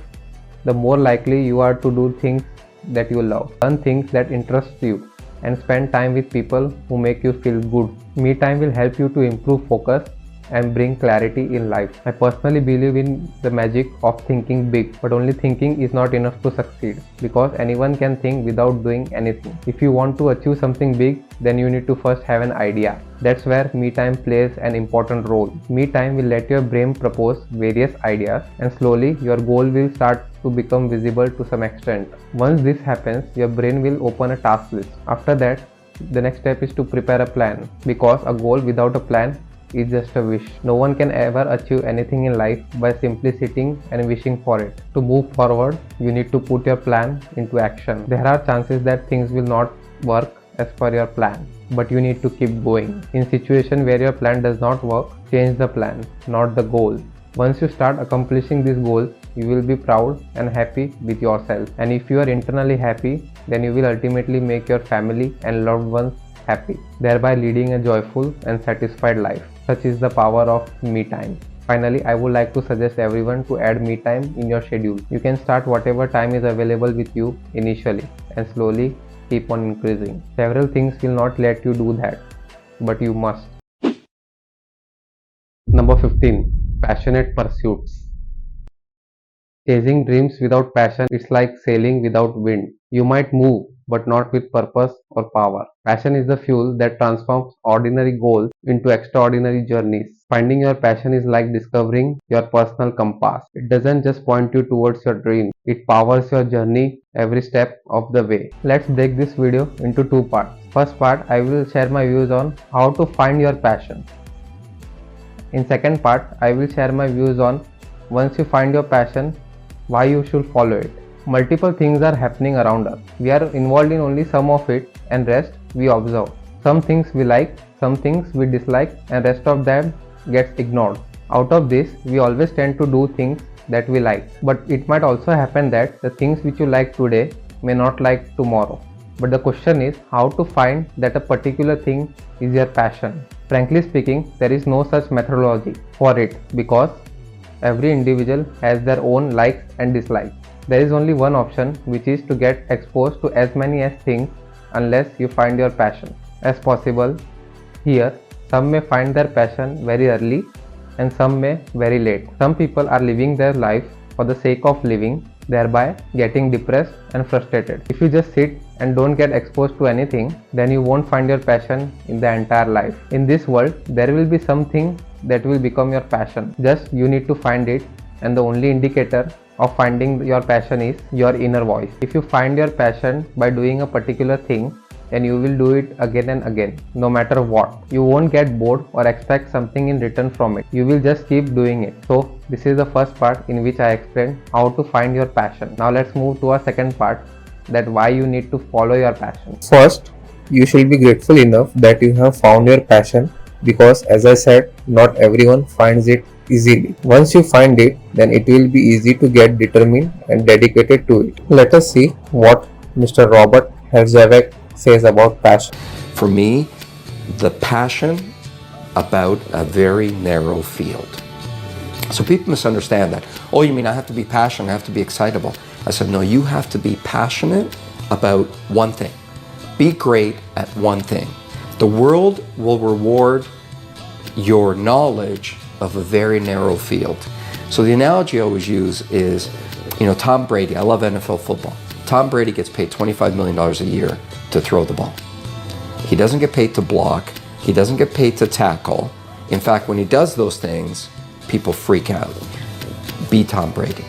the more likely you are to do things that you love, learn things that interest you, and spend time with people who make you feel good. Me time will help you to improve focus and bring clarity in life. I personally believe in the magic of thinking big, but only thinking is not enough to succeed because anyone can think without doing anything. If you want to achieve something big, then you need to first have an idea. That's where me time plays an important role. Me time will let your brain propose various ideas and slowly your goal will start to become visible to some extent. Once this happens, your brain will open a task list. After that, the next step is to prepare a plan because a goal without a plan is just a wish. No one can ever achieve anything in life by simply sitting and wishing for it. To move forward, you need to put your plan into action. There are chances that things will not work as per your plan, but you need to keep going. In situation where your plan does not work, change the plan, not the goal. Once you start accomplishing these goals, you will be proud and happy with yourself. And if you are internally happy, then you will ultimately make your family and loved ones happy, thereby leading a joyful and satisfied life. Such is the power of me time. Finally, I would like to suggest everyone to add me time in your schedule. You can start whatever time is available with you initially and slowly keep on increasing. Several things will not let you do that, but you must. Number 15. Passionate pursuits. Chasing dreams without passion is like sailing without wind. You might move, but not with purpose or power. Passion is the fuel that transforms ordinary goals into extraordinary journeys. Finding your passion is like discovering your personal compass. It doesn't just point you towards your dream, it powers your journey every step of the way. Let's break this video into two parts. First part, I will share my views on how to find your passion. In second part, I will share my views on once you find your passion, why you should follow it. Multiple things are happening around us. We are involved in only some of it and rest we observe. Some things we like, some things we dislike and rest of them gets ignored. Out of this, we always tend to do things that we like. But it might also happen that the things which you like today may not like tomorrow. But the question is how to find that a particular thing is your passion. Frankly speaking, there is no such methodology for it because every individual has their own likes and dislikes. There is only one option, which is to get exposed to as many as things unless you find your passion as possible. Here, some may find their passion very early and some may very late. Some people are living their life for the sake of living, thereby getting depressed and frustrated. If you just sit and don't get exposed to anything, then you won't find your passion in the entire life. In this world, there will be something that will become your passion. Just you need to find it, and the only indicator of finding your passion is your inner voice. If you find your passion by doing a particular thing, then you will do it again and again, no matter what. You won't get bored or expect something in return from it. You will just keep doing it. So this is the first part in which I explained how to find your passion. Now let's move to our second part, that why you need to follow your passion. First, you should be grateful enough that you have found your passion, because as I said, not everyone finds it easily. Once you find it, then it will be easy to get determined and dedicated to it. Let us see what Mr. Robert Herjavec says about passion. For me, the passion about a very narrow field. So people misunderstand that. Oh, you mean I have to be passionate, I have to be excitable. I said, no, you have to be passionate about one thing. Be great at one thing. The world will reward your knowledge of a very narrow field. So the analogy I always use is, Tom Brady. I love NFL football. Tom Brady gets paid $25 million a year to throw the ball. He doesn't get paid to block. He doesn't get paid to tackle. In fact, when he does those things, people freak out. Be Tom Brady.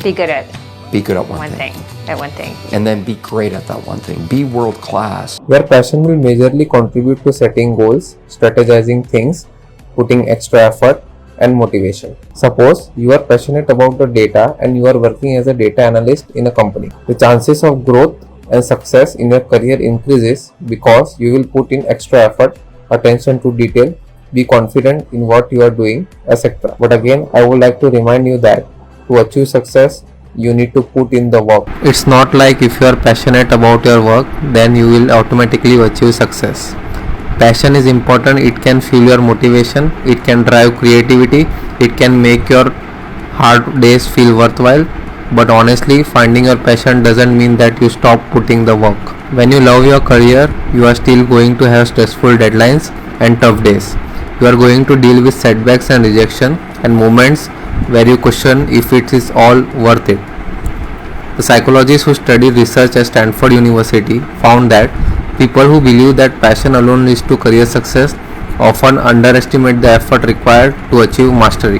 Be good at Be good at one thing. At one thing. And then be great at that one thing. Be world class. Your passion will majorly contribute to setting goals, strategizing things, putting extra effort and motivation. Suppose you are passionate about the data and you are working as a data analyst in a company. The chances of growth and success in your career increases because you will put in extra effort, attention to detail, be confident in what you are doing, etc. But again, I would like to remind you that to achieve success, you need to put in the work. It's not like if you are passionate about your work, then you will automatically achieve success. Passion is important. It can fuel your motivation, it can drive creativity, it can make your hard days feel worthwhile. But honestly, finding your passion doesn't mean that you stop putting the work. When you love your career, you are still going to have stressful deadlines and tough days. You are going to deal with setbacks and rejection and moments where you question if it is all worth it. The psychologists who studied research at Stanford University found that people who believe that passion alone leads to career success often underestimate the effort required to achieve mastery.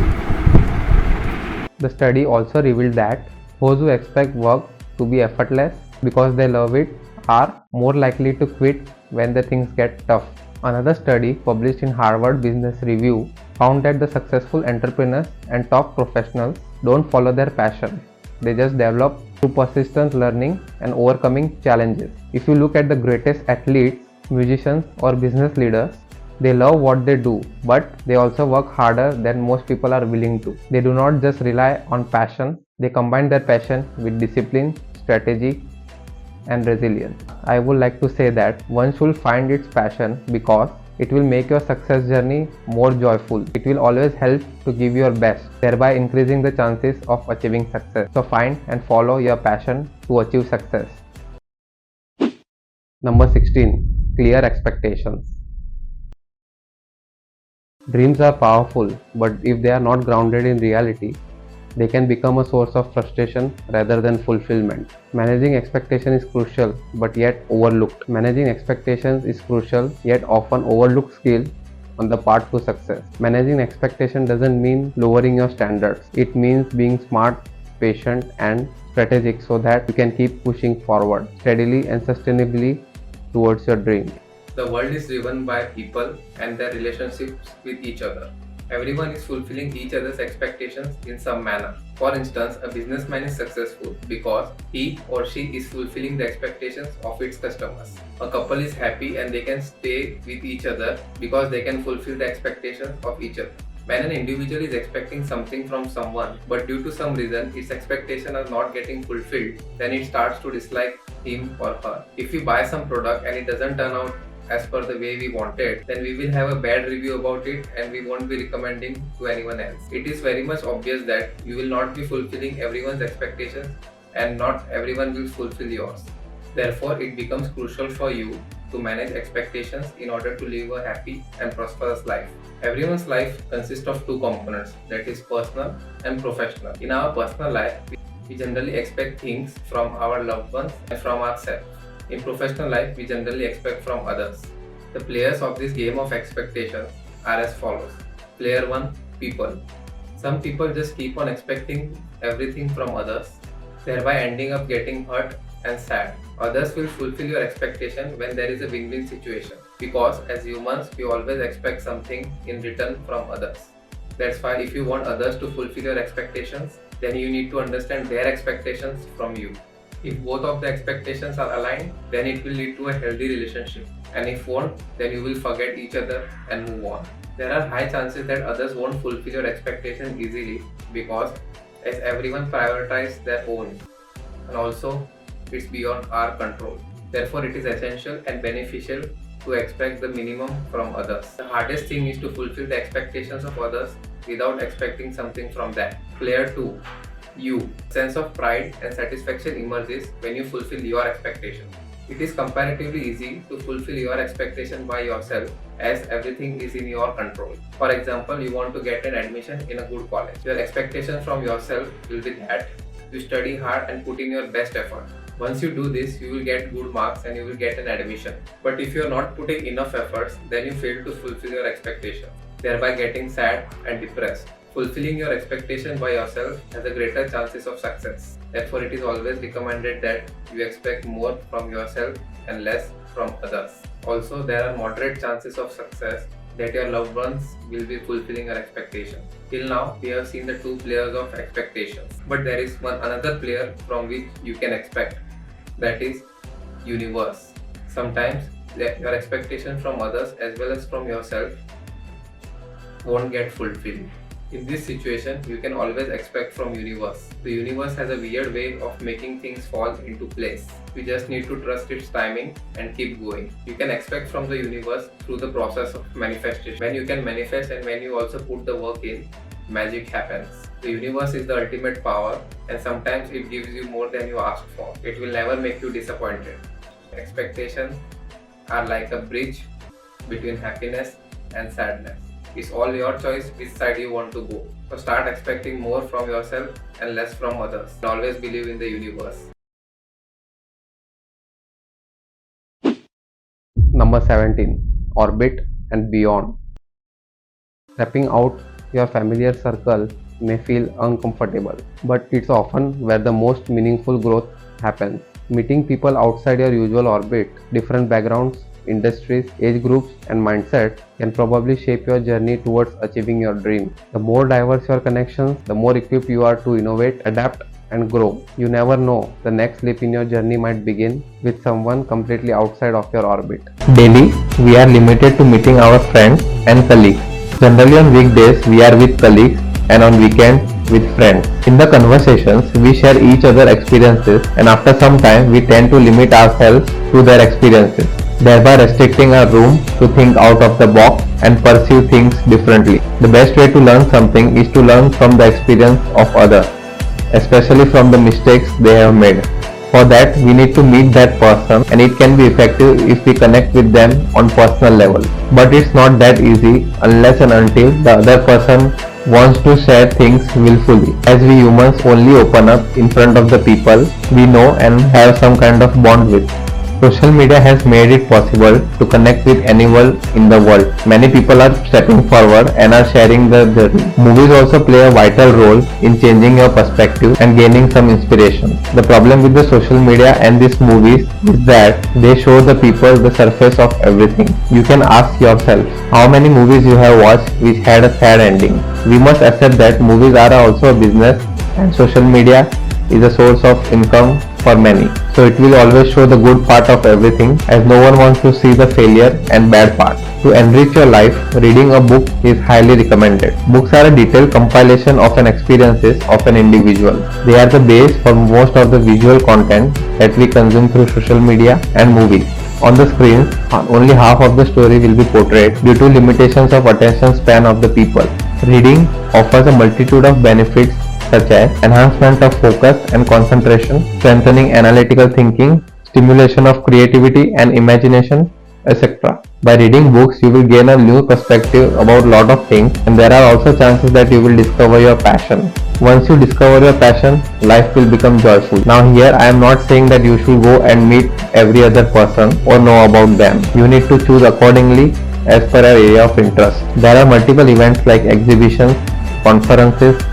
The study also revealed that those who expect work to be effortless because they love it are more likely to quit when the things get tough. Another study published in Harvard Business Review found that the successful entrepreneurs and top professionals don't follow their passion. They just develop through persistent learning and overcoming challenges. If you look at the greatest athletes, musicians, or business leaders, they love what they do, but they also work harder than most people are willing to. They do not just rely on passion, they combine their passion with discipline, strategy, and resilience. I would like to say that one should find its passion because it will make your success journey more joyful. It will always help to give your best, thereby increasing the chances of achieving success. So find and follow your passion to achieve success. Number 16. Clear expectations. Dreams are powerful, but if they are not grounded in reality, they can become a source of frustration rather than fulfillment. Managing expectation is crucial but yet overlooked. Managing expectations is crucial yet often overlooked skill on the path to success. Managing expectation doesn't mean lowering your standards. It means being smart, patient, and strategic so that you can keep pushing forward steadily and sustainably towards your dream. The world is driven by people and their relationships with each other. Everyone is fulfilling each other's expectations in some manner. For instance, a businessman is successful because he or she is fulfilling the expectations of its customers. A couple is happy and they can stay with each other because they can fulfill the expectations of each other. When an individual is expecting something from someone, but due to some reason its expectations are not getting fulfilled, then it starts to dislike him or her. If we buy some product and it doesn't turn out as per the way we wanted, then we will have a bad review about it and we won't be recommending to anyone else. It is very much obvious that you will not be fulfilling everyone's expectations and not everyone will fulfill yours. Therefore, it becomes crucial for you to manage expectations in order to live a happy and prosperous life. Everyone's life consists of two components, that is personal and professional. In our personal life, we generally expect things from our loved ones and from ourselves. In professional life, we generally expect from others. The players of this game of expectations are as follows. Player 1. People. Some people just keep on expecting everything from others, thereby ending up getting hurt and sad. Others will fulfill your expectation when there is a win-win situation, because as humans we always expect something in return from others. That's why if you want others to fulfill your expectations, then you need to understand their expectations from you. If both of the expectations are aligned, then it will lead to a healthy relationship, and if won't, then you will forget each other and move on. There are high chances that others won't fulfill your expectations easily, because as everyone prioritizes their own, and also it's beyond our control. Therefore, it is essential and beneficial to expect the minimum from others. The hardest thing is to fulfill the expectations of others without expecting something from them. Player 2. You. Sense of pride and satisfaction emerges when you fulfill your expectations. It is comparatively easy to fulfill your expectation by yourself, as everything is in your control. For example, you want to get an admission in a good college. Your expectation from yourself will be that you study hard and put in your best effort. Once you do this, you will get good marks and you will get an admission. But if you are not putting enough efforts, then you fail to fulfill your expectation, thereby getting sad and depressed. Fulfilling your expectation by yourself has a greater chances of success. Therefore, it is always recommended that you expect more from yourself and less from others. Also, there are moderate chances of success that your loved ones will be fulfilling your expectations. Till now, we have seen the two players of expectations, but there is another player from which you can expect, that is universe. Sometimes your expectation from others as well as from yourself won't get fulfilled. In this situation, you can always expect from universe. The universe has a weird way of making things fall into place. We just need to trust its timing and keep going. You can expect from the universe through the process of manifestation. When you can manifest and when you also put the work in, magic happens. The universe is the ultimate power, and sometimes it gives you more than you asked for. It will never make you disappointed. Expectations are like a bridge between happiness and sadness. It's all your choice which side you want to go. So start expecting more from yourself and less from others. And always believe in the universe. Number 17. Orbit and beyond. Stepping out your familiar circle may feel uncomfortable, but it's often where the most meaningful growth happens. Meeting people outside your usual orbit, different backgrounds, industries, age groups, and mindsets can probably shape your journey towards achieving your dream. The more diverse your connections, the more equipped you are to innovate, adapt, and grow. You never know, the next leap in your journey might begin with someone completely outside of your orbit. Daily, we are limited to meeting our friends and colleagues. Generally on weekdays, we are with colleagues, and on weekends, with friends. In the conversations, we share each other's experiences, and after some time, we tend to limit ourselves to their experiences, thereby restricting our room to think out of the box and pursue things differently. The best way to learn something is to learn from the experience of others, especially from the mistakes they have made. For that, we need to meet that person, and it can be effective if we connect with them on personal level. But it's not that easy unless and until the other person wants to share things willfully, as we humans only open up in front of the people we know and have some kind of bond with. Social media has made it possible to connect with anyone in the world. Many people are stepping forward and are sharing their journey. Movies also play a vital role in changing your perspective and gaining some inspiration. The problem with the social media and these movies is that they show the people the surface of everything. You can ask yourself, how many movies you have watched which had a sad ending? We must accept that movies are also a business, and social media is a source of income for many. So it will always show the good part of everything, as no one wants to see the failure and bad part. To enrich your life, reading a book is highly recommended. Books are a detailed compilation of an experiences of an individual. They are the base for most of the visual content that we consume through social media and movies. On the screens, only half of the story will be portrayed due to limitations of attention span of the people. Reading offers a multitude of benefits such as enhancement of focus and concentration, strengthening analytical thinking, stimulation of creativity and imagination, etc. By reading books, you will gain a new perspective about a lot of things, and there are also chances that you will discover your passion. Once you discover your passion, life will become joyful. Now here I am not saying that you should go and meet every other person or know about them. You need to choose accordingly as per your area of interest. There are multiple events like exhibitions, conferences,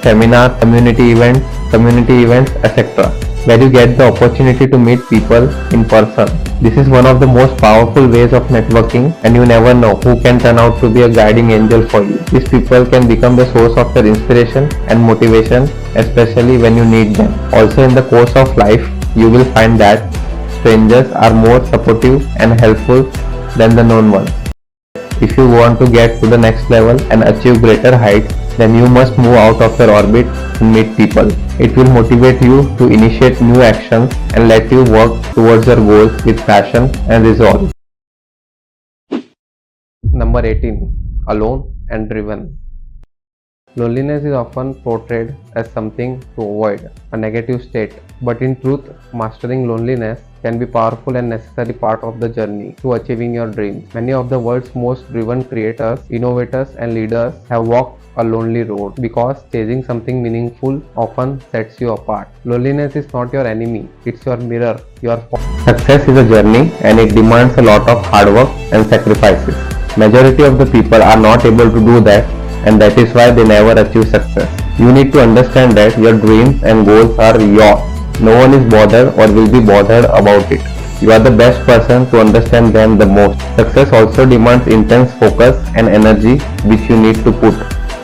seminars, community events, etc. where you get the opportunity to meet people in person. This is one of the most powerful ways of networking, and you never know who can turn out to be a guiding angel for you. These people can become the source of your inspiration and motivation, especially when you need them. Also, in the course of life, you will find that strangers are more supportive and helpful than the known ones. If you want to get to the next level and achieve greater heights, then you must move out of your orbit and meet people. It will motivate you to initiate new actions and let you work towards your goals with passion and resolve. Number 18. Alone and driven. Loneliness is often portrayed as something to avoid, a negative state, but in truth, mastering loneliness can be powerful and necessary part of the journey to achieving your dreams. Many of the world's most driven creators, innovators, and leaders have walked a lonely road because chasing something meaningful often sets you apart. Loneliness is not your enemy, it's your mirror, your Success is a journey and it demands a lot of hard work and sacrifices. Majority of the people are not able to do that, and that is why they never achieve success. You need to understand that your dreams and goals are yours. No one is bothered or will be bothered about it. You are the best person to understand them the most. Success also demands intense focus and energy which you need to put.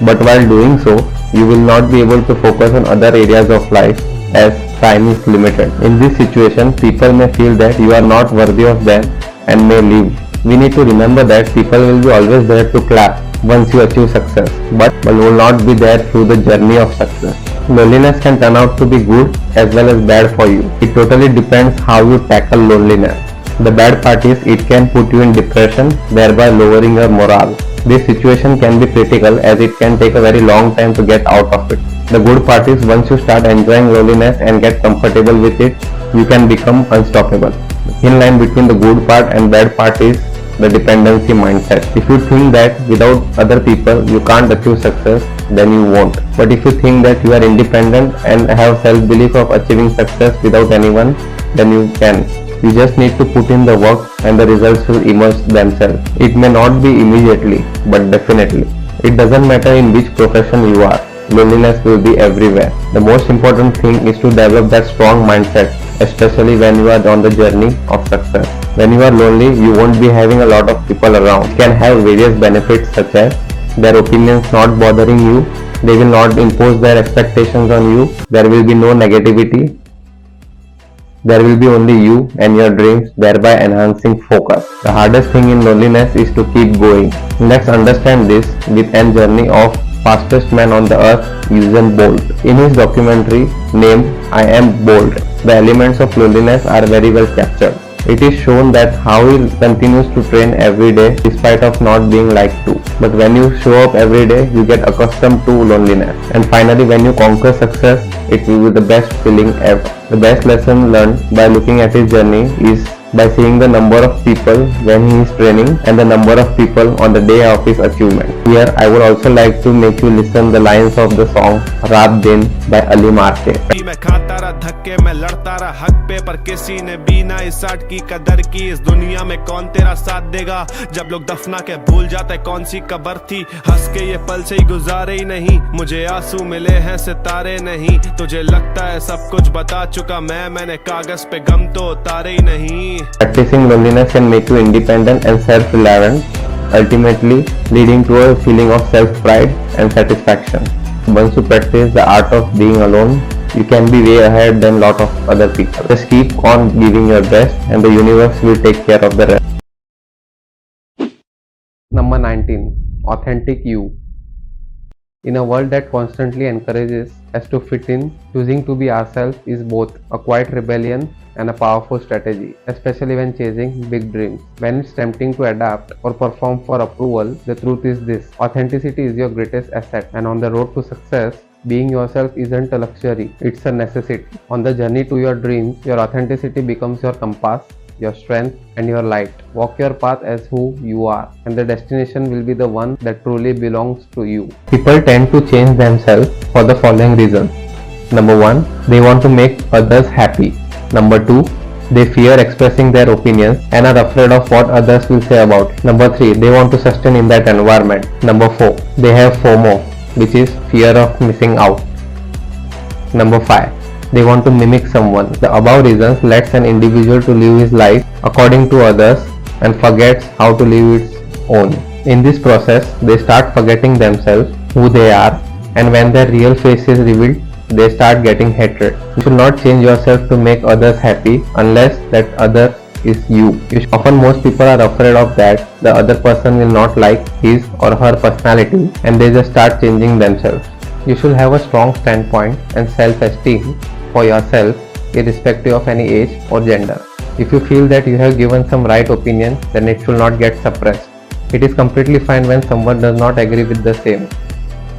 But while doing so, you will not be able to focus on other areas of life as time is limited. In this situation, people may feel that you are not worthy of them and may leave. We need to remember that people will be always there to clap once you achieve success, but will not be there through the journey of success. Loneliness can turn out to be good as well as bad for you. It totally depends how you tackle loneliness. The bad part is it can put you in depression, thereby lowering your morale. This situation can be critical as it can take a very long time to get out of it. The good part is once you start enjoying loneliness and get comfortable with it, you can become unstoppable. In line between the good part and bad part is the dependency mindset. If you think that without other people you can't achieve success, then you won't. But if you think that you are independent and have self-belief of achieving success without anyone, then you can. You just need to put in the work and the results will emerge themselves. It may not be immediately, but definitely. It doesn't matter in which profession you are. Loneliness will be everywhere. The most important thing is to develop that strong mindset, especially when you are on the journey of success. When you are lonely, you won't be having a lot of people around. It can have various benefits such as their opinions not bothering you, they will not impose their expectations on you, there will be no negativity, there will be only you and your dreams, thereby enhancing focus. The hardest thing in loneliness is to keep going. Let's understand this with an journey of fastest man on the earth, Usain Bolt. In his documentary named I Am Bolt, the elements of loneliness are very well captured. It is shown that how he continues to train every day despite of not being liked to. But when you show up every day, you get accustomed to loneliness. And finally, when you conquer success, it will be the best feeling ever. The best lesson learned by looking at his journey is by seeing the number of people when he is training and the number of people on the day of his achievement. Here, I would also like to make you listen the lines of the song Raat Din by Ali Marke. मैं खाता रहा धक्के मैं लड़ता रहा हक पे पर किसी ने भी ना इस आर्ट की कदर की इस दुनिया में कौन तेरा साथ देगा जब लोग दफना के भूल जाते कौन सी कबर थी हंस के ये पल से ही गुजारे ही नहीं मुझे आंसू मिले हैं सितारे नहीं तुझे लगता है सब कुछ बता चुका मैंने कागज पे गम तो उतारे ही नहीं. Practicing loneliness can make you independent and self-reliant, ultimately leading to a feeling of self-pride and satisfaction. Once you practice the art of being alone, you can be way ahead than lot of other people. Just keep on giving your best and the universe will take care of the rest. Number 19. Authentic you. In a world that constantly encourages us to fit in, choosing to be ourselves is both a quiet rebellion and a powerful strategy, especially when chasing big dreams. When it's tempting to adapt or perform for approval, the truth is this: authenticity is your greatest asset, and on the road to success, being yourself isn't a luxury, it's a necessity. On the journey to your dreams, your authenticity becomes your compass, your strength, and your light. Walk your path as who you are, and the destination will be the one that truly belongs to you. People tend to change themselves for the following reasons. Number 1, they want to make others happy. Number 2, they fear expressing their opinions and are afraid of what others will say about it. Number 3, they want to sustain in that environment. Number 4, they have FOMO, which is fear of missing out. Number 5, They want to mimic someone. The above reasons lets an individual to live his life according to others and forgets how to live its own. In this process, they start forgetting themselves, who they are, and when their real face is revealed, they start getting hatred. You should not change yourself to make others happy unless that other is you. Often most people are afraid of that the other person will not like his or her personality and they just start changing themselves. You should have a strong standpoint and self-esteem for yourself irrespective of any age or gender. If you feel that you have given some right opinion, then it should not get suppressed. It is completely fine when someone does not agree with the same,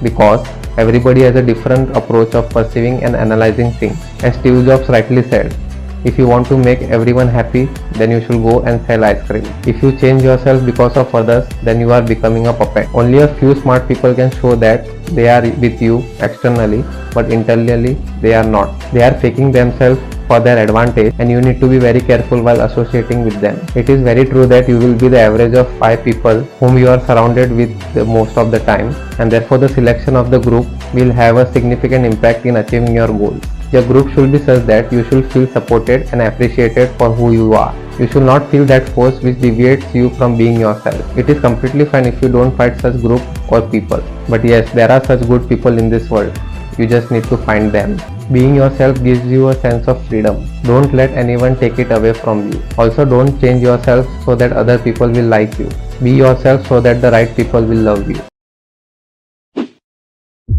because everybody has a different approach of perceiving and analyzing things. As Steve Jobs rightly said, if you want to make everyone happy, then you should go and sell ice cream. If you change yourself because of others, then you are becoming a puppet. Only a few smart people can show that they are with you externally, but internally they are not. They are faking themselves for their advantage, and you need to be very careful while associating with them. It is very true that you will be the average of 5 people whom you are surrounded with the most of the time, and therefore the selection of the group will have a significant impact in achieving your goals. Your group should be such that you should feel supported and appreciated for who you are. You should not feel that force which deviates you from being yourself. It is completely fine if you don't find such group or people. But yes, there are such good people in this world. You just need to find them. Being yourself gives you a sense of freedom. Don't let anyone take it away from you. Also, don't change yourself so that other people will like you. Be yourself so that the right people will love you.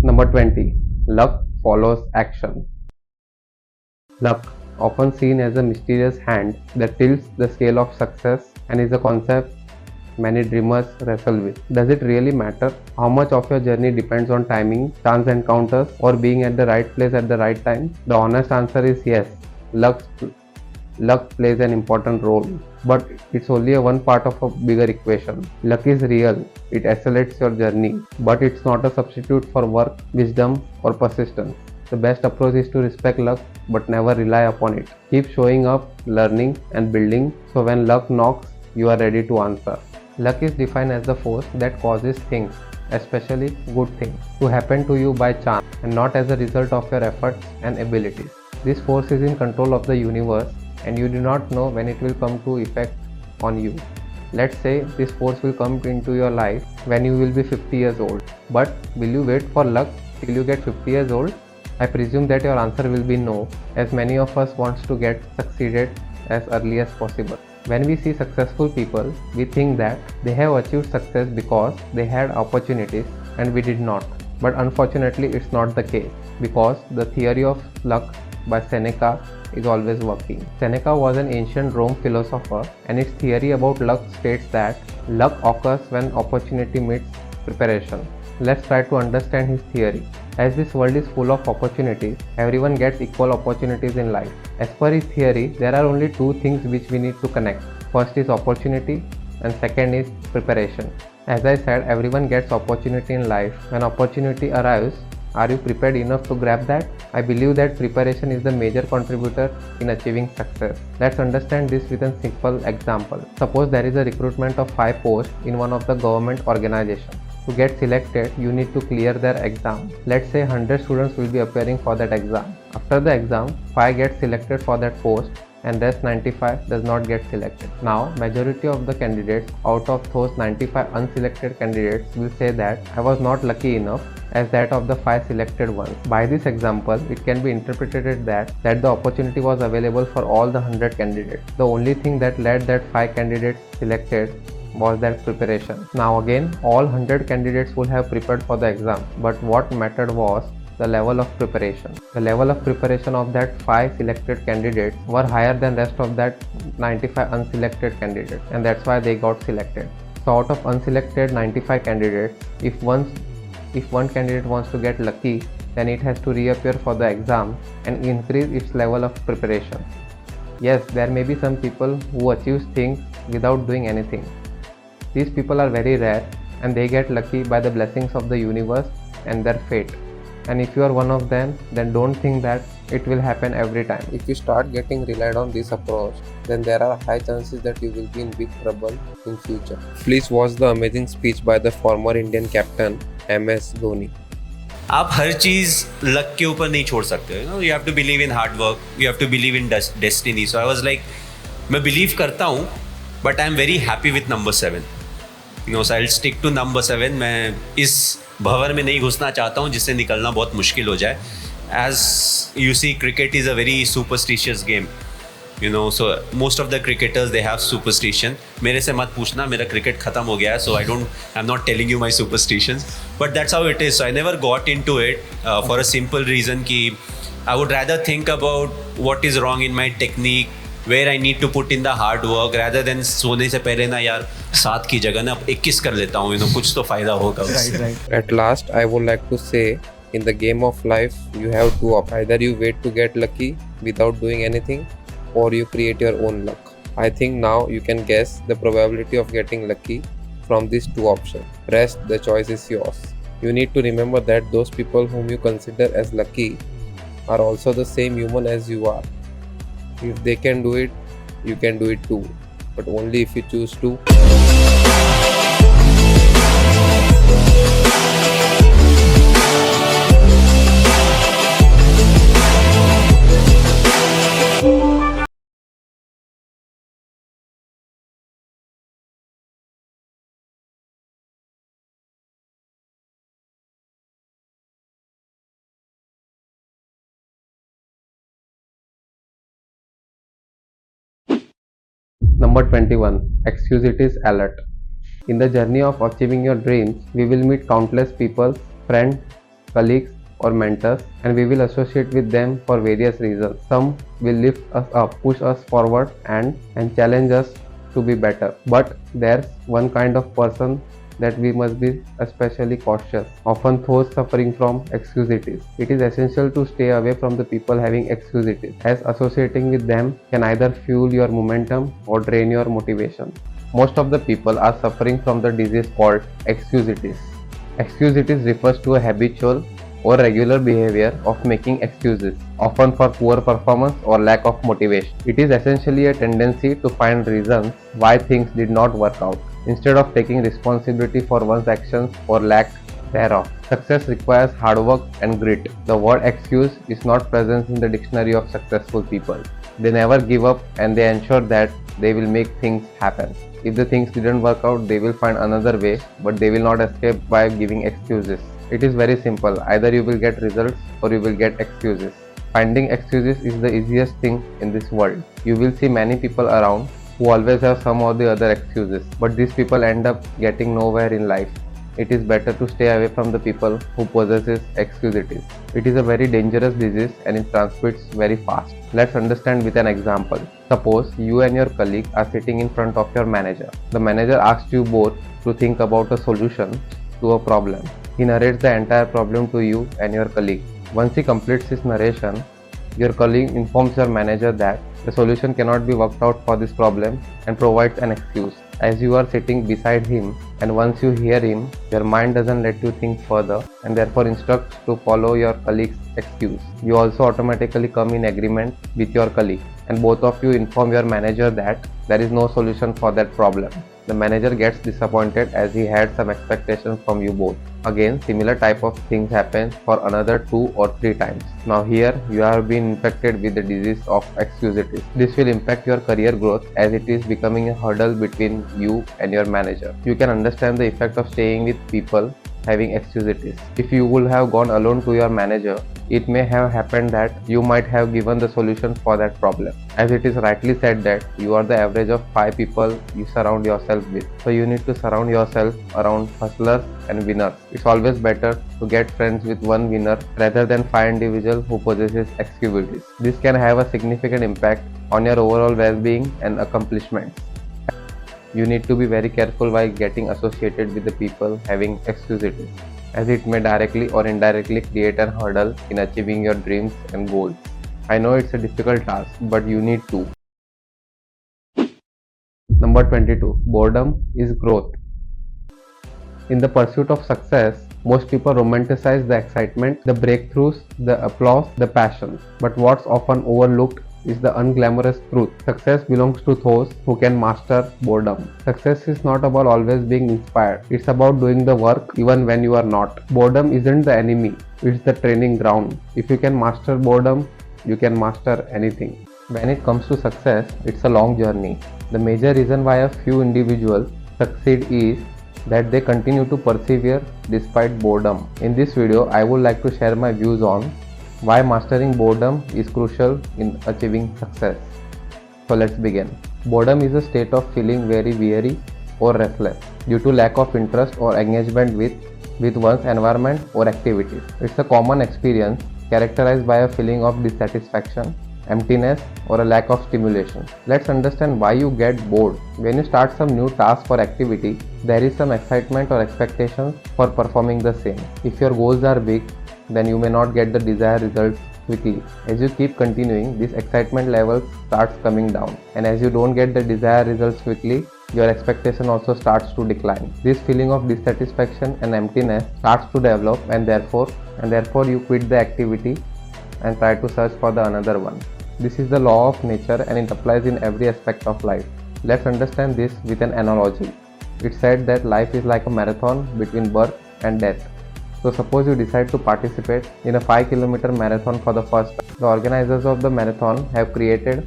Number 20. Luck follows action. Luck, often seen as a mysterious hand that tilts the scale of success and is a concept many dreamers wrestle with. Does it really matter? How much of your journey depends on timing, chance encounters, or being at the right place at the right time? The honest answer is yes. Luck plays an important role, but it's only one part of a bigger equation. Luck is real. It accelerates your journey, but it's not a substitute for work, wisdom, or persistence. The best approach is to respect luck but never rely upon it. Keep showing up, learning, and building so when luck knocks, you are ready to answer. Luck is defined as the force that causes things, especially good things, to happen to you by chance and not as a result of your efforts and abilities. This force is in control of the universe and you do not know when it will come to effect on you. Let's say this force will come into your life when you will be 50 years old. But will you wait for luck till you get 50 years old? I presume that your answer will be no, as many of us wants to get succeeded as early as possible. When we see successful people, we think that they have achieved success because they had opportunities and we did not. But unfortunately, it's not the case, because the theory of luck by Seneca is always working. Seneca was an ancient Rome philosopher, and his theory about luck states that luck occurs when opportunity meets preparation. Let's try to understand his theory. As this world is full of opportunities, everyone gets equal opportunities in life. As per his theory, there are only two things which we need to connect. First is opportunity and second is preparation. As I said, everyone gets opportunity in life. When opportunity arrives, are you prepared enough to grab that? I believe that preparation is the major contributor in achieving success. Let's understand this with a simple example. Suppose there is a recruitment of 5 posts in one of the government organizations. To get selected, you need to clear their exam. Let's say 100 students will be appearing for that exam. After the exam, 5 get selected for that post and rest 95 does not get selected. Now, majority of the candidates out of those 95 unselected candidates will say that I was not lucky enough as that of the 5 selected ones. By this example, it can be interpreted that the opportunity was available for all the 100 candidates. The only thing that led that 5 candidates selected was that preparation. Now again, all 100 candidates would have prepared for the exam, but what mattered was the level of preparation. The level of preparation of that 5 selected candidates were higher than rest of that 95 unselected candidates, and that's why they got selected. So out of unselected 95 candidates, if one candidate wants to get lucky, then it has to reappear for the exam and increase its level of preparation. Yes, there may be some people who achieve things without doing anything. These people are very rare and they get lucky by the blessings of the universe and their fate. And if you are one of them, then don't think that it will happen every time. If you start getting relied on this approach, then there are high chances that you will be in big trouble in future. Please watch the amazing speech by the former Indian captain MS Dhoni. आप हर चीज़ luck के ऊपर नहीं छोड़ सकते, you know, you have to believe in hard work, you have to believe in destiny. So I was like, मैं believe करता हूँ but I am very happy with number 7. You know, so I will stick to number 7. मैं इस भंवर में नहीं घुसना चाहता हूँ जिससे निकलना बहुत मुश्किल हो जाए. As you see, cricket is a very superstitious game. You know, so most of the cricketers, they have superstition. मेरे से मत पूछना, मेरा क्रिकेट खत्म हो गया है, so I'm not telling you my superstitions, but that's how it is. So I never got into it for a simple reason कि I would rather think about what is wrong in my technique, where I need to put in the hard work, rather than सोने से पहले ना यार 7 की जगह ना 21 कर लेता हूँ, you know, कुछ तो फायदा होगा उससे. At last, I would like to say, in the game of life, you have two options. Either you wait to get lucky without doing anything, or you create your own luck. I think now you can guess the probability of getting lucky from these two options. Rest, the choice is yours. You need to remember that those people whom you consider as lucky are also the same human as you are. If they can do it, you can do it too, but only if you choose to. Number 21. Excusities alert. In the journey of achieving your dreams, we will meet countless people, friends, colleagues, or mentors, and we will associate with them for various reasons. Some will lift us up, push us forward, and challenge us to be better. But there's one kind of person that we must be especially cautious, often those suffering from excusities. It is essential to stay away from the people having excusities, as associating with them can either fuel your momentum or drain your motivation. Most of the people are suffering from the disease called excusities. Excusities refers to a habitual or regular behavior of making excuses, often for poor performance or lack of motivation. It is essentially a tendency to find reasons why things did not work out, instead of taking responsibility for one's actions or lack thereof. Success requires hard work and grit. The word excuse is not present in the dictionary of successful people. They never give up, and they ensure that they will make things happen. If the things didn't work out, they will find another way, but they will not escape by giving excuses. It is very simple. Either you will get results or you will get excuses. Finding excuses is the easiest thing in this world. You will see many people around who always have some or the other excuses, but these people end up getting nowhere in life. It is better to stay away from the people who possesses excusities. It is a very dangerous disease and it transmits very fast. Let's understand with an example. Suppose you and your colleague are sitting in front of your manager. The manager asks you both to think about a solution to a problem. He narrates the entire problem to you and your colleague. Once he completes his narration, your colleague informs your manager that the solution cannot be worked out for this problem and provides an excuse. As you are sitting beside him, and once you hear him, your mind doesn't let you think further and therefore instructs to follow your colleague's excuse. You also automatically come in agreement with your colleague, and both of you inform your manager that there is no solution for that problem. The manager gets disappointed as he had some expectations from you both. Again, similar type of things happen for another 2 or 3 times. Now here, you have been infected with the disease of excusities. This will impact your career growth as it is becoming a hurdle between you and your manager. You can understand the effect of staying with people having excusities. If you would have gone alone to your manager, it may have happened that you might have given the solution for that problem. As it is rightly said that you are the average of 5 people you surround yourself with. So you need to surround yourself around hustlers and winners. It's always better to get friends with one winner rather than 5 individuals who possesses excusities. This can have a significant impact on your overall well-being and accomplishments. You need to be very careful while getting associated with the people having excusities, as it may directly or indirectly create a hurdle in achieving your dreams and goals. I know it's a difficult task, but you need to. Number 22. Boredom is growth. In the pursuit of success, most people romanticize the excitement, the breakthroughs, the applause, the passion. But what's often overlooked is the unglamorous truth. Success belongs to those who can master boredom. Success is not about always being inspired. It's about doing the work even when you are not. Boredom isn't the enemy. It's the training ground. If you can master boredom, you can master anything. When it comes to success, it's a long journey. The major reason why a few individuals succeed is that they continue to persevere despite boredom. In this video, I would like to share my views on why mastering boredom is crucial in achieving success. So let's begin. Boredom is a state of feeling very weary or restless due to lack of interest or engagement with one's environment or activities. It's a common experience characterized by a feeling of dissatisfaction, emptiness, or a lack of stimulation. Let's understand why you get bored. When you start some new task or activity, there is some excitement or expectations for performing the same. If your goals are big, then you may not get the desired results quickly. As you keep continuing, this excitement level starts coming down, and as you don't get the desired results quickly, your expectation also starts to decline. This feeling of dissatisfaction and emptiness starts to develop, and therefore you quit the activity and try to search for the another one. This is the law of nature and it applies in every aspect of life. Let's understand this with an analogy. It's said that life is like a marathon between birth and death. So suppose you decide to participate in a 5-kilometer marathon for the first time. The organizers of the marathon have created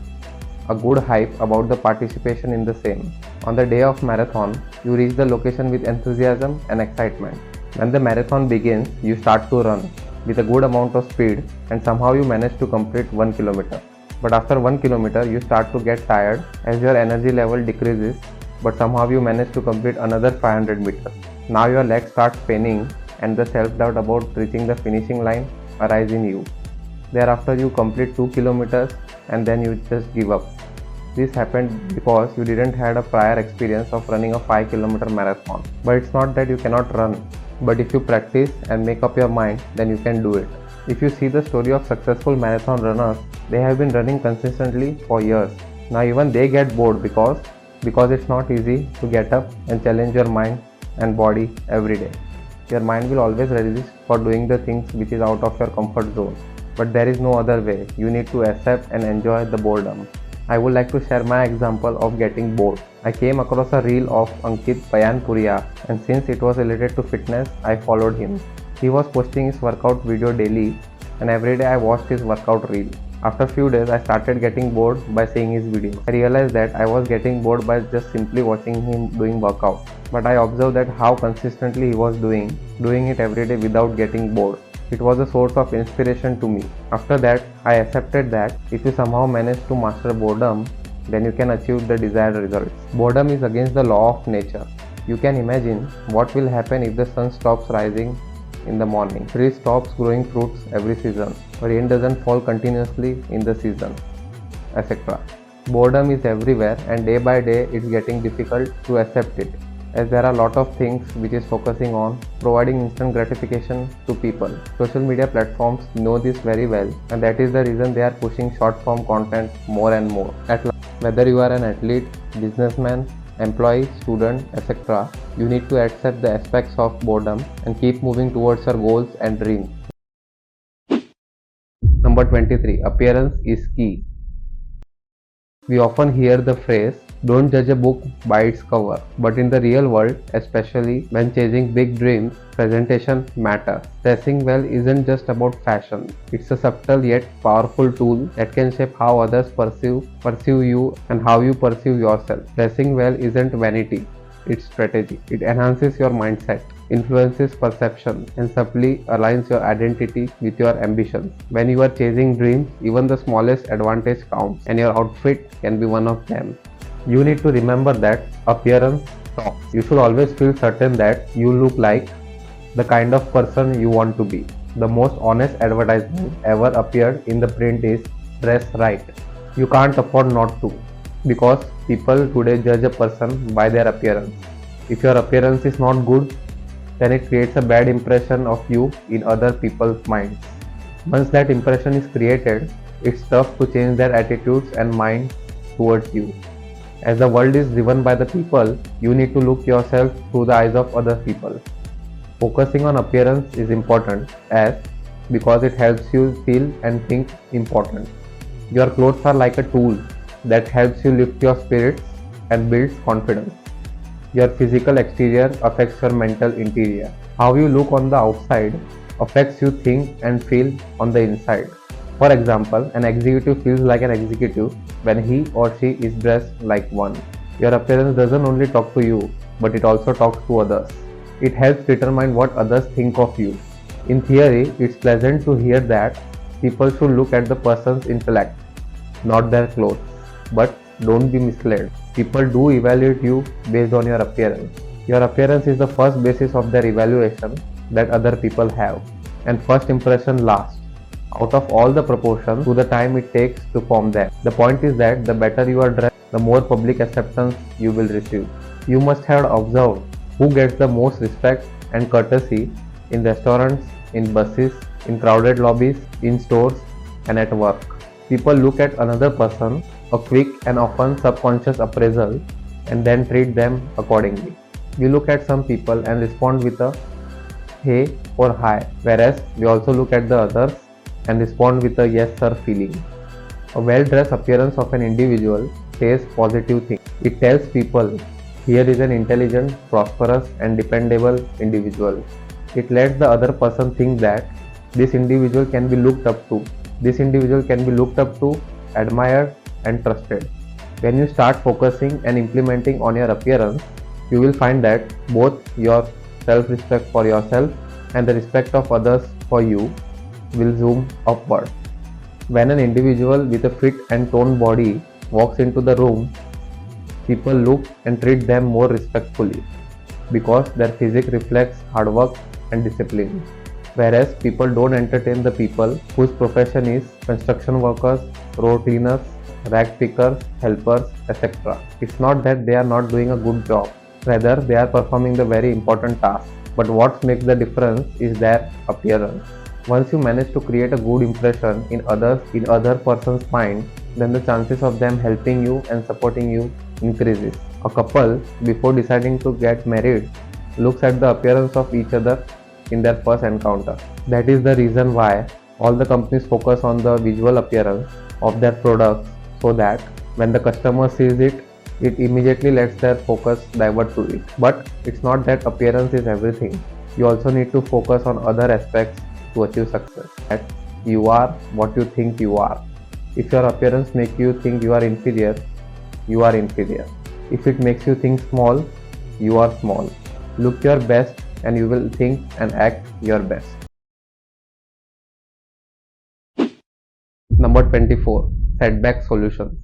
a good hype about the participation in the same. On the day of marathon, you reach the location with enthusiasm and excitement. When the marathon begins, you start to run with a good amount of speed and somehow you manage to complete 1 kilometer. But after 1 kilometer, you start to get tired as your energy level decreases, but somehow you manage to complete another 500 meters. Now your legs start paining and the self-doubt about reaching the finishing line arise in you. Thereafter you complete 2 kilometers and then you just give up. This happened because you didn't had a prior experience of running a 5-kilometer marathon. But it's not that you cannot run, but if you practice and make up your mind, then you can do it. If you see the story of successful marathon runners, they have been running consistently for years. Now even they get bored because it's not easy to get up and challenge your mind and body every day. Your mind will always resist for doing the things which is out of your comfort zone. But there is no other way. You need to accept and enjoy the boredom. I would like to share my example of getting bored. I came across a reel of Ankit Payanpuria, and since it was related to fitness, I followed him. He was posting his workout video daily, and every day I watched his workout reel. After few days, I started getting bored by seeing his video. I realized that I was getting bored by just simply watching him doing workout. But I observed that how consistently he was doing it every day without getting bored. It was a source of inspiration to me. After that, I accepted that if you somehow manage to master boredom, then you can achieve the desired results. Boredom is against the law of nature. You can imagine what will happen if the sun stops rising in the morning, tree stops growing fruits every season, rain doesn't fall continuously in the season, etc. Boredom is everywhere and day by day it's getting difficult to accept it, as there are a lot of things which is focusing on providing instant gratification to people. Social media platforms know this very well, and that is the reason they are pushing short form content more and more. Whether you are an athlete, businessman, employee, student, etc., you need to accept the aspects of boredom and keep moving towards your goals and dreams. Number 23. Appearance is key. We often hear the phrase, don't judge a book by its cover. But in the real world, especially when chasing big dreams, presentation matters. Dressing well isn't just about fashion. It's a subtle yet powerful tool that can shape how others perceive you and how you perceive yourself. Dressing well isn't vanity. It's strategy. It enhances your mindset, influences perception, and subtly aligns your identity with your ambitions. When you are chasing dreams, even the smallest advantage counts, and your outfit can be one of them. You need to remember that appearance talks. You should always feel certain that you look like the kind of person you want to be. The most honest advertisement ever appeared in the print is dress right. You can't afford not to, because people today judge a person by their appearance. If your appearance is not good, then it creates a bad impression of you in other people's minds. Once that impression is created, it's tough to change their attitudes and mind towards you. As the world is driven by the people, you need to look yourself through the eyes of other people. Focusing on appearance is important because it helps you feel and think important. Your clothes are like a tool that helps you lift your spirits and builds confidence. Your physical exterior affects your mental interior. How you look on the outside affects you think and feel on the inside. For example, an executive feels like an executive when he or she is dressed like one. Your appearance doesn't only talk to you, but it also talks to others. It helps determine what others think of you. In theory, it's pleasant to hear that people should look at the person's intellect, not their clothes. But don't be misled. People do evaluate you based on your appearance. Your appearance is the first basis of their evaluation that other people have, and first impression lasts out of all the proportions to the time it takes to form them. The point is that the better you are dressed, the more public acceptance you will receive. You must have observed who gets the most respect and courtesy in restaurants, in buses, in crowded lobbies, in stores, and at work. People look at another person, a quick and often subconscious appraisal, and then treat them accordingly. We look at some people and respond with a hey or hi, whereas we also look at the others and respond with a yes sir feeling. A well-dressed appearance of an individual says positive things. It tells people, here is an intelligent, prosperous and dependable individual. It lets the other person think that this individual can be looked up to. This individual can be looked up to, admired and trusted. When you start focusing and implementing on your appearance, you will find that both your self-respect for yourself and the respect of others for you will zoom upward. When an individual with a fit and toned body walks into the room, people look and treat them more respectfully because their physique reflects hard work and discipline. Whereas people don't entertain the people whose profession is construction workers, road cleaners, rag pickers, helpers, etc. It's not that they are not doing a good job, rather they are performing the very important task. But what makes the difference is their appearance. Once you manage to create a good impression in other person's mind, then the chances of them helping you and supporting you increases. A couple, before deciding to get married, looks at the appearance of each other in their first encounter. That is the reason why all the companies focus on the visual appearance of their products, so that when the customer sees it, it immediately lets their focus divert to it. But it's not that appearance is everything. You also need to focus on other aspects to achieve success. That you are what you think you are. If your appearance makes you think you are inferior, you are inferior. If it makes you think small, you are small. Look your best and you will think and act your best. Number 24. Setback solutions.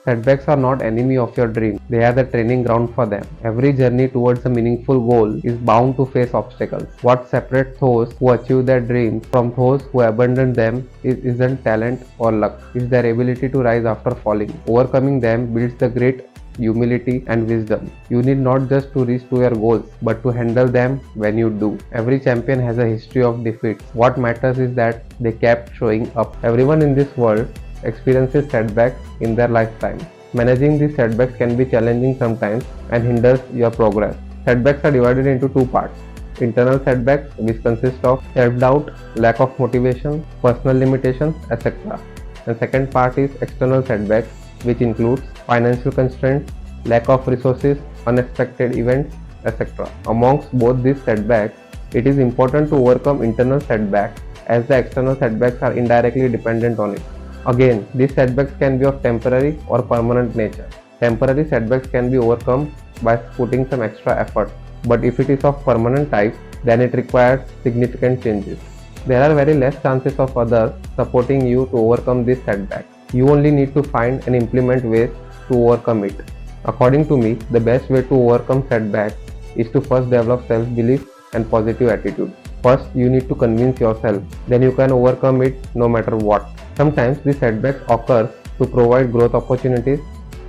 Setbacks are not enemy of your dream. They are the training ground for them. Every journey towards a meaningful goal is bound to face obstacles. What separates those who achieve their dreams from those who abandon them isn't talent or luck. It's their ability to rise after falling. Overcoming them builds the great humility and wisdom. You need not just to reach to your goals, but to handle them when you do. Every champion has a history of defeats. What matters is that they kept showing up. Everyone in this world experiences setbacks in their lifetime. Managing these setbacks can be challenging sometimes and hinders your progress. Setbacks are divided into two parts. Internal setbacks, which consist of self-doubt, lack of motivation, personal limitations, etc. And second part is external setbacks, which includes financial constraints, lack of resources, unexpected events, etc. Amongst both these setbacks, it is important to overcome internal setbacks, as the external setbacks are indirectly dependent on it. Again, these setbacks can be of temporary or permanent nature. Temporary setbacks can be overcome by putting some extra effort, but if it is of permanent type, then it requires significant changes. There are very less chances of others supporting you to overcome these setbacks. You only need to find and implement ways to overcome it. According to me, the best way to overcome setbacks is to first develop self-belief and positive attitude. First, you need to convince yourself, then you can overcome it no matter what. Sometimes these setbacks occur to provide growth opportunities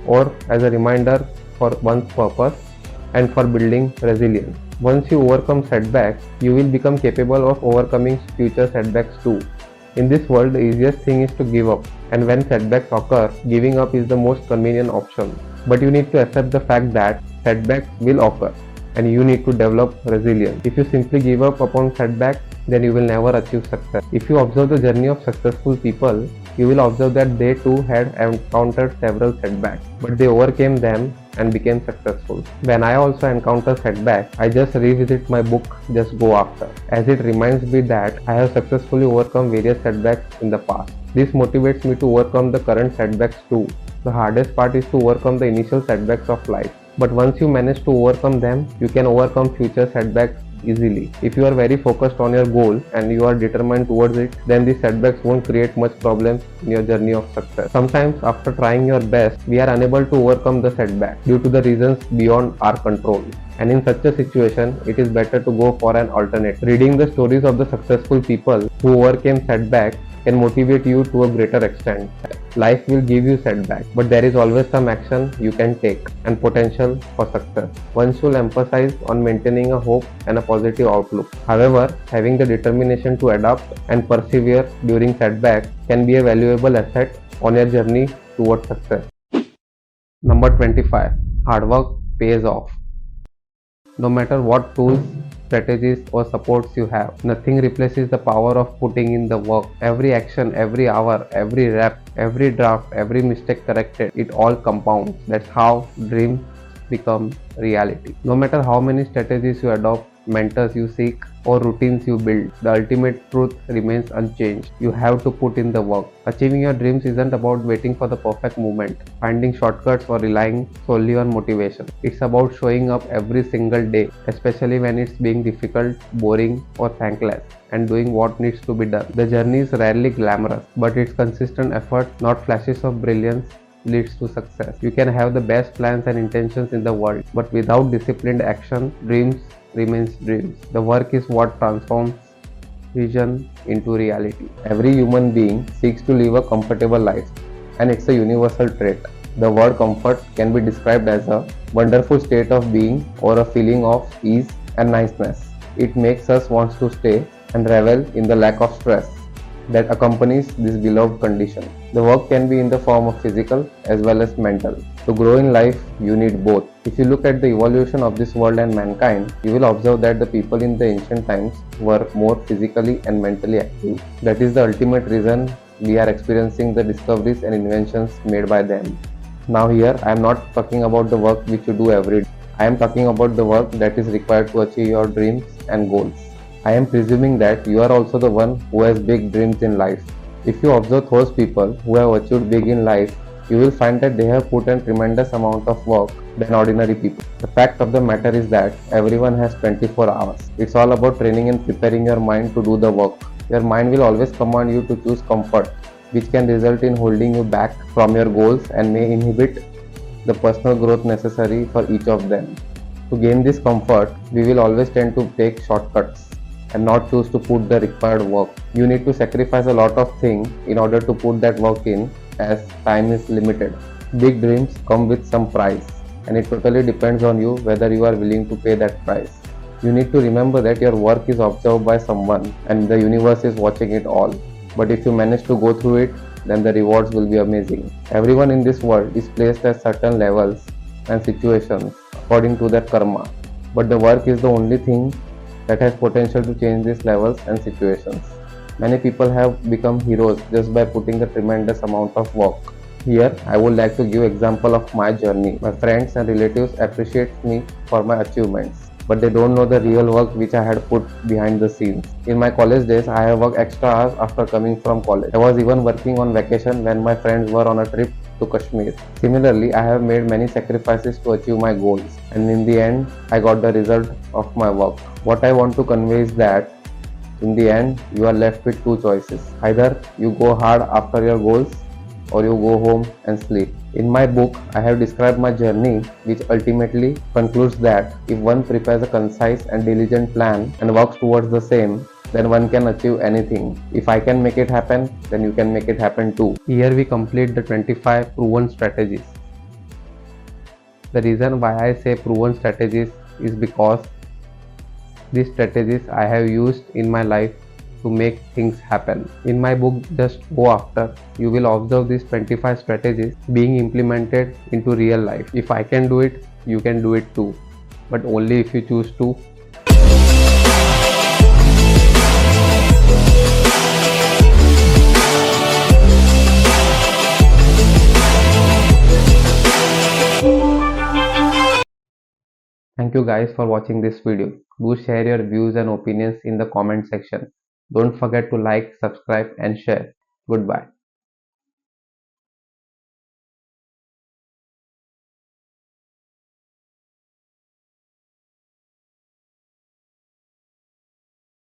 or as a reminder for one's purpose and for building resilience. Once you overcome setbacks, you will become capable of overcoming future setbacks too. In this world, the easiest thing is to give up, and when setbacks occur, giving up is the most convenient option. But you need to accept the fact that setbacks will occur, and you need to develop resilience. If you simply give up upon setbacks, then you will never achieve success. If you observe the journey of successful people, you will observe that they too had encountered several setbacks, but they overcame them and became successful. When I also encounter setbacks, I just revisit my book, Just Go After, as it reminds me that I have successfully overcome various setbacks in the past. This motivates me to overcome the current setbacks too. The hardest part is to overcome the initial setbacks of life. But once you manage to overcome them, you can overcome future setbacks easily. If you are very focused on your goal and you are determined towards it, then these setbacks won't create much problems in your journey of success. Sometimes after trying your best, we are unable to overcome the setback due to the reasons beyond our control. And in such a situation, it is better to go for an alternate. Reading the stories of the successful people who overcame setbacks can motivate you to a greater extent. Life will give you setbacks, but there is always some action you can take and potential for success. One should emphasize on maintaining a hope and a positive outlook. However, having the determination to adapt and persevere during setbacks can be a valuable asset on your journey towards success. Number 25. Hard work pays off. No matter what tools, strategies or supports you have, nothing replaces the power of putting in the work. Every action, every hour, every rep, every draft, every mistake corrected, it all compounds. That's how dreams become reality. No matter how many strategies you adopt, mentors you seek or routines you build, the ultimate truth remains unchanged. You have to put in the work. Achieving your dreams isn't about waiting for the perfect moment, finding shortcuts or relying solely on motivation. It's about showing up every single day, especially when it's being difficult, boring or thankless, and doing what needs to be done. The journey is rarely glamorous, but it's consistent effort, not flashes of brilliance, leads to success. You can have the best plans and intentions in the world, but without disciplined action, dreams remains dreams. The work is what transforms vision into reality. Every human being seeks to live a comfortable life, and it's a universal trait. The word comfort can be described as a wonderful state of being or a feeling of ease and niceness. It makes us want to stay and revel in the lack of stress that accompanies this beloved condition. The work can be in the form of physical as well as mental. To grow in life, you need both. If you look at the evolution of this world and mankind, you will observe that the people in the ancient times were more physically and mentally active. That is the ultimate reason we are experiencing the discoveries and inventions made by them. Now here, I am not talking about the work which you do every day. I am talking about the work that is required to achieve your dreams and goals. I am presuming that you are also the one who has big dreams in life. If you observe those people who have achieved big in life, you will find that they have put in tremendous amount of work than ordinary people. The fact of the matter is that everyone has 24 hours. It's all about training and preparing your mind to do the work. Your mind will always command you to choose comfort, which can result in holding you back from your goals and may inhibit the personal growth necessary for each of them. To gain this comfort, we will always tend to take shortcuts and not choose to put the required work. You need to sacrifice a lot of things in order to put that work in, as time is limited. Big dreams come with some price, and it totally depends on you whether you are willing to pay that price. You need to remember that your work is observed by someone and the universe is watching it all. But if you manage to go through it, then the rewards will be amazing. Everyone in this world is placed at certain levels and situations according to their karma. But the work is the only thing that has potential to change these levels and situations. Many people have become heroes just by putting a tremendous amount of work. Here, I would like to give example of my journey. My friends and relatives appreciate me for my achievements, but they don't know the real work which I had put behind the scenes. In my college days, I have worked extra hours after coming from college. I was even working on vacation when my friends were on a trip to Kashmir. Similarly, I have made many sacrifices to achieve my goals, and in the end, I got the result of my work. What I want to convey is that in the end, you are left with two choices. Either you go hard after your goals or you go home and sleep. In my book, I have described my journey, which ultimately concludes that if one prepares a concise and diligent plan and works towards the same, then one can achieve anything. If I can make it happen, then you can make it happen too. Here we complete the 25 proven strategies. The reason why I say proven strategies is because these strategies I have used in my life to make things happen. In my book, Just Go After, you will observe these 25 strategies being implemented into real life. If I can do it, you can do it too, but only if you choose to. Thank you guys for watching this video. Do share your views and opinions in the comment section. Don't forget to like, subscribe and share. Goodbye.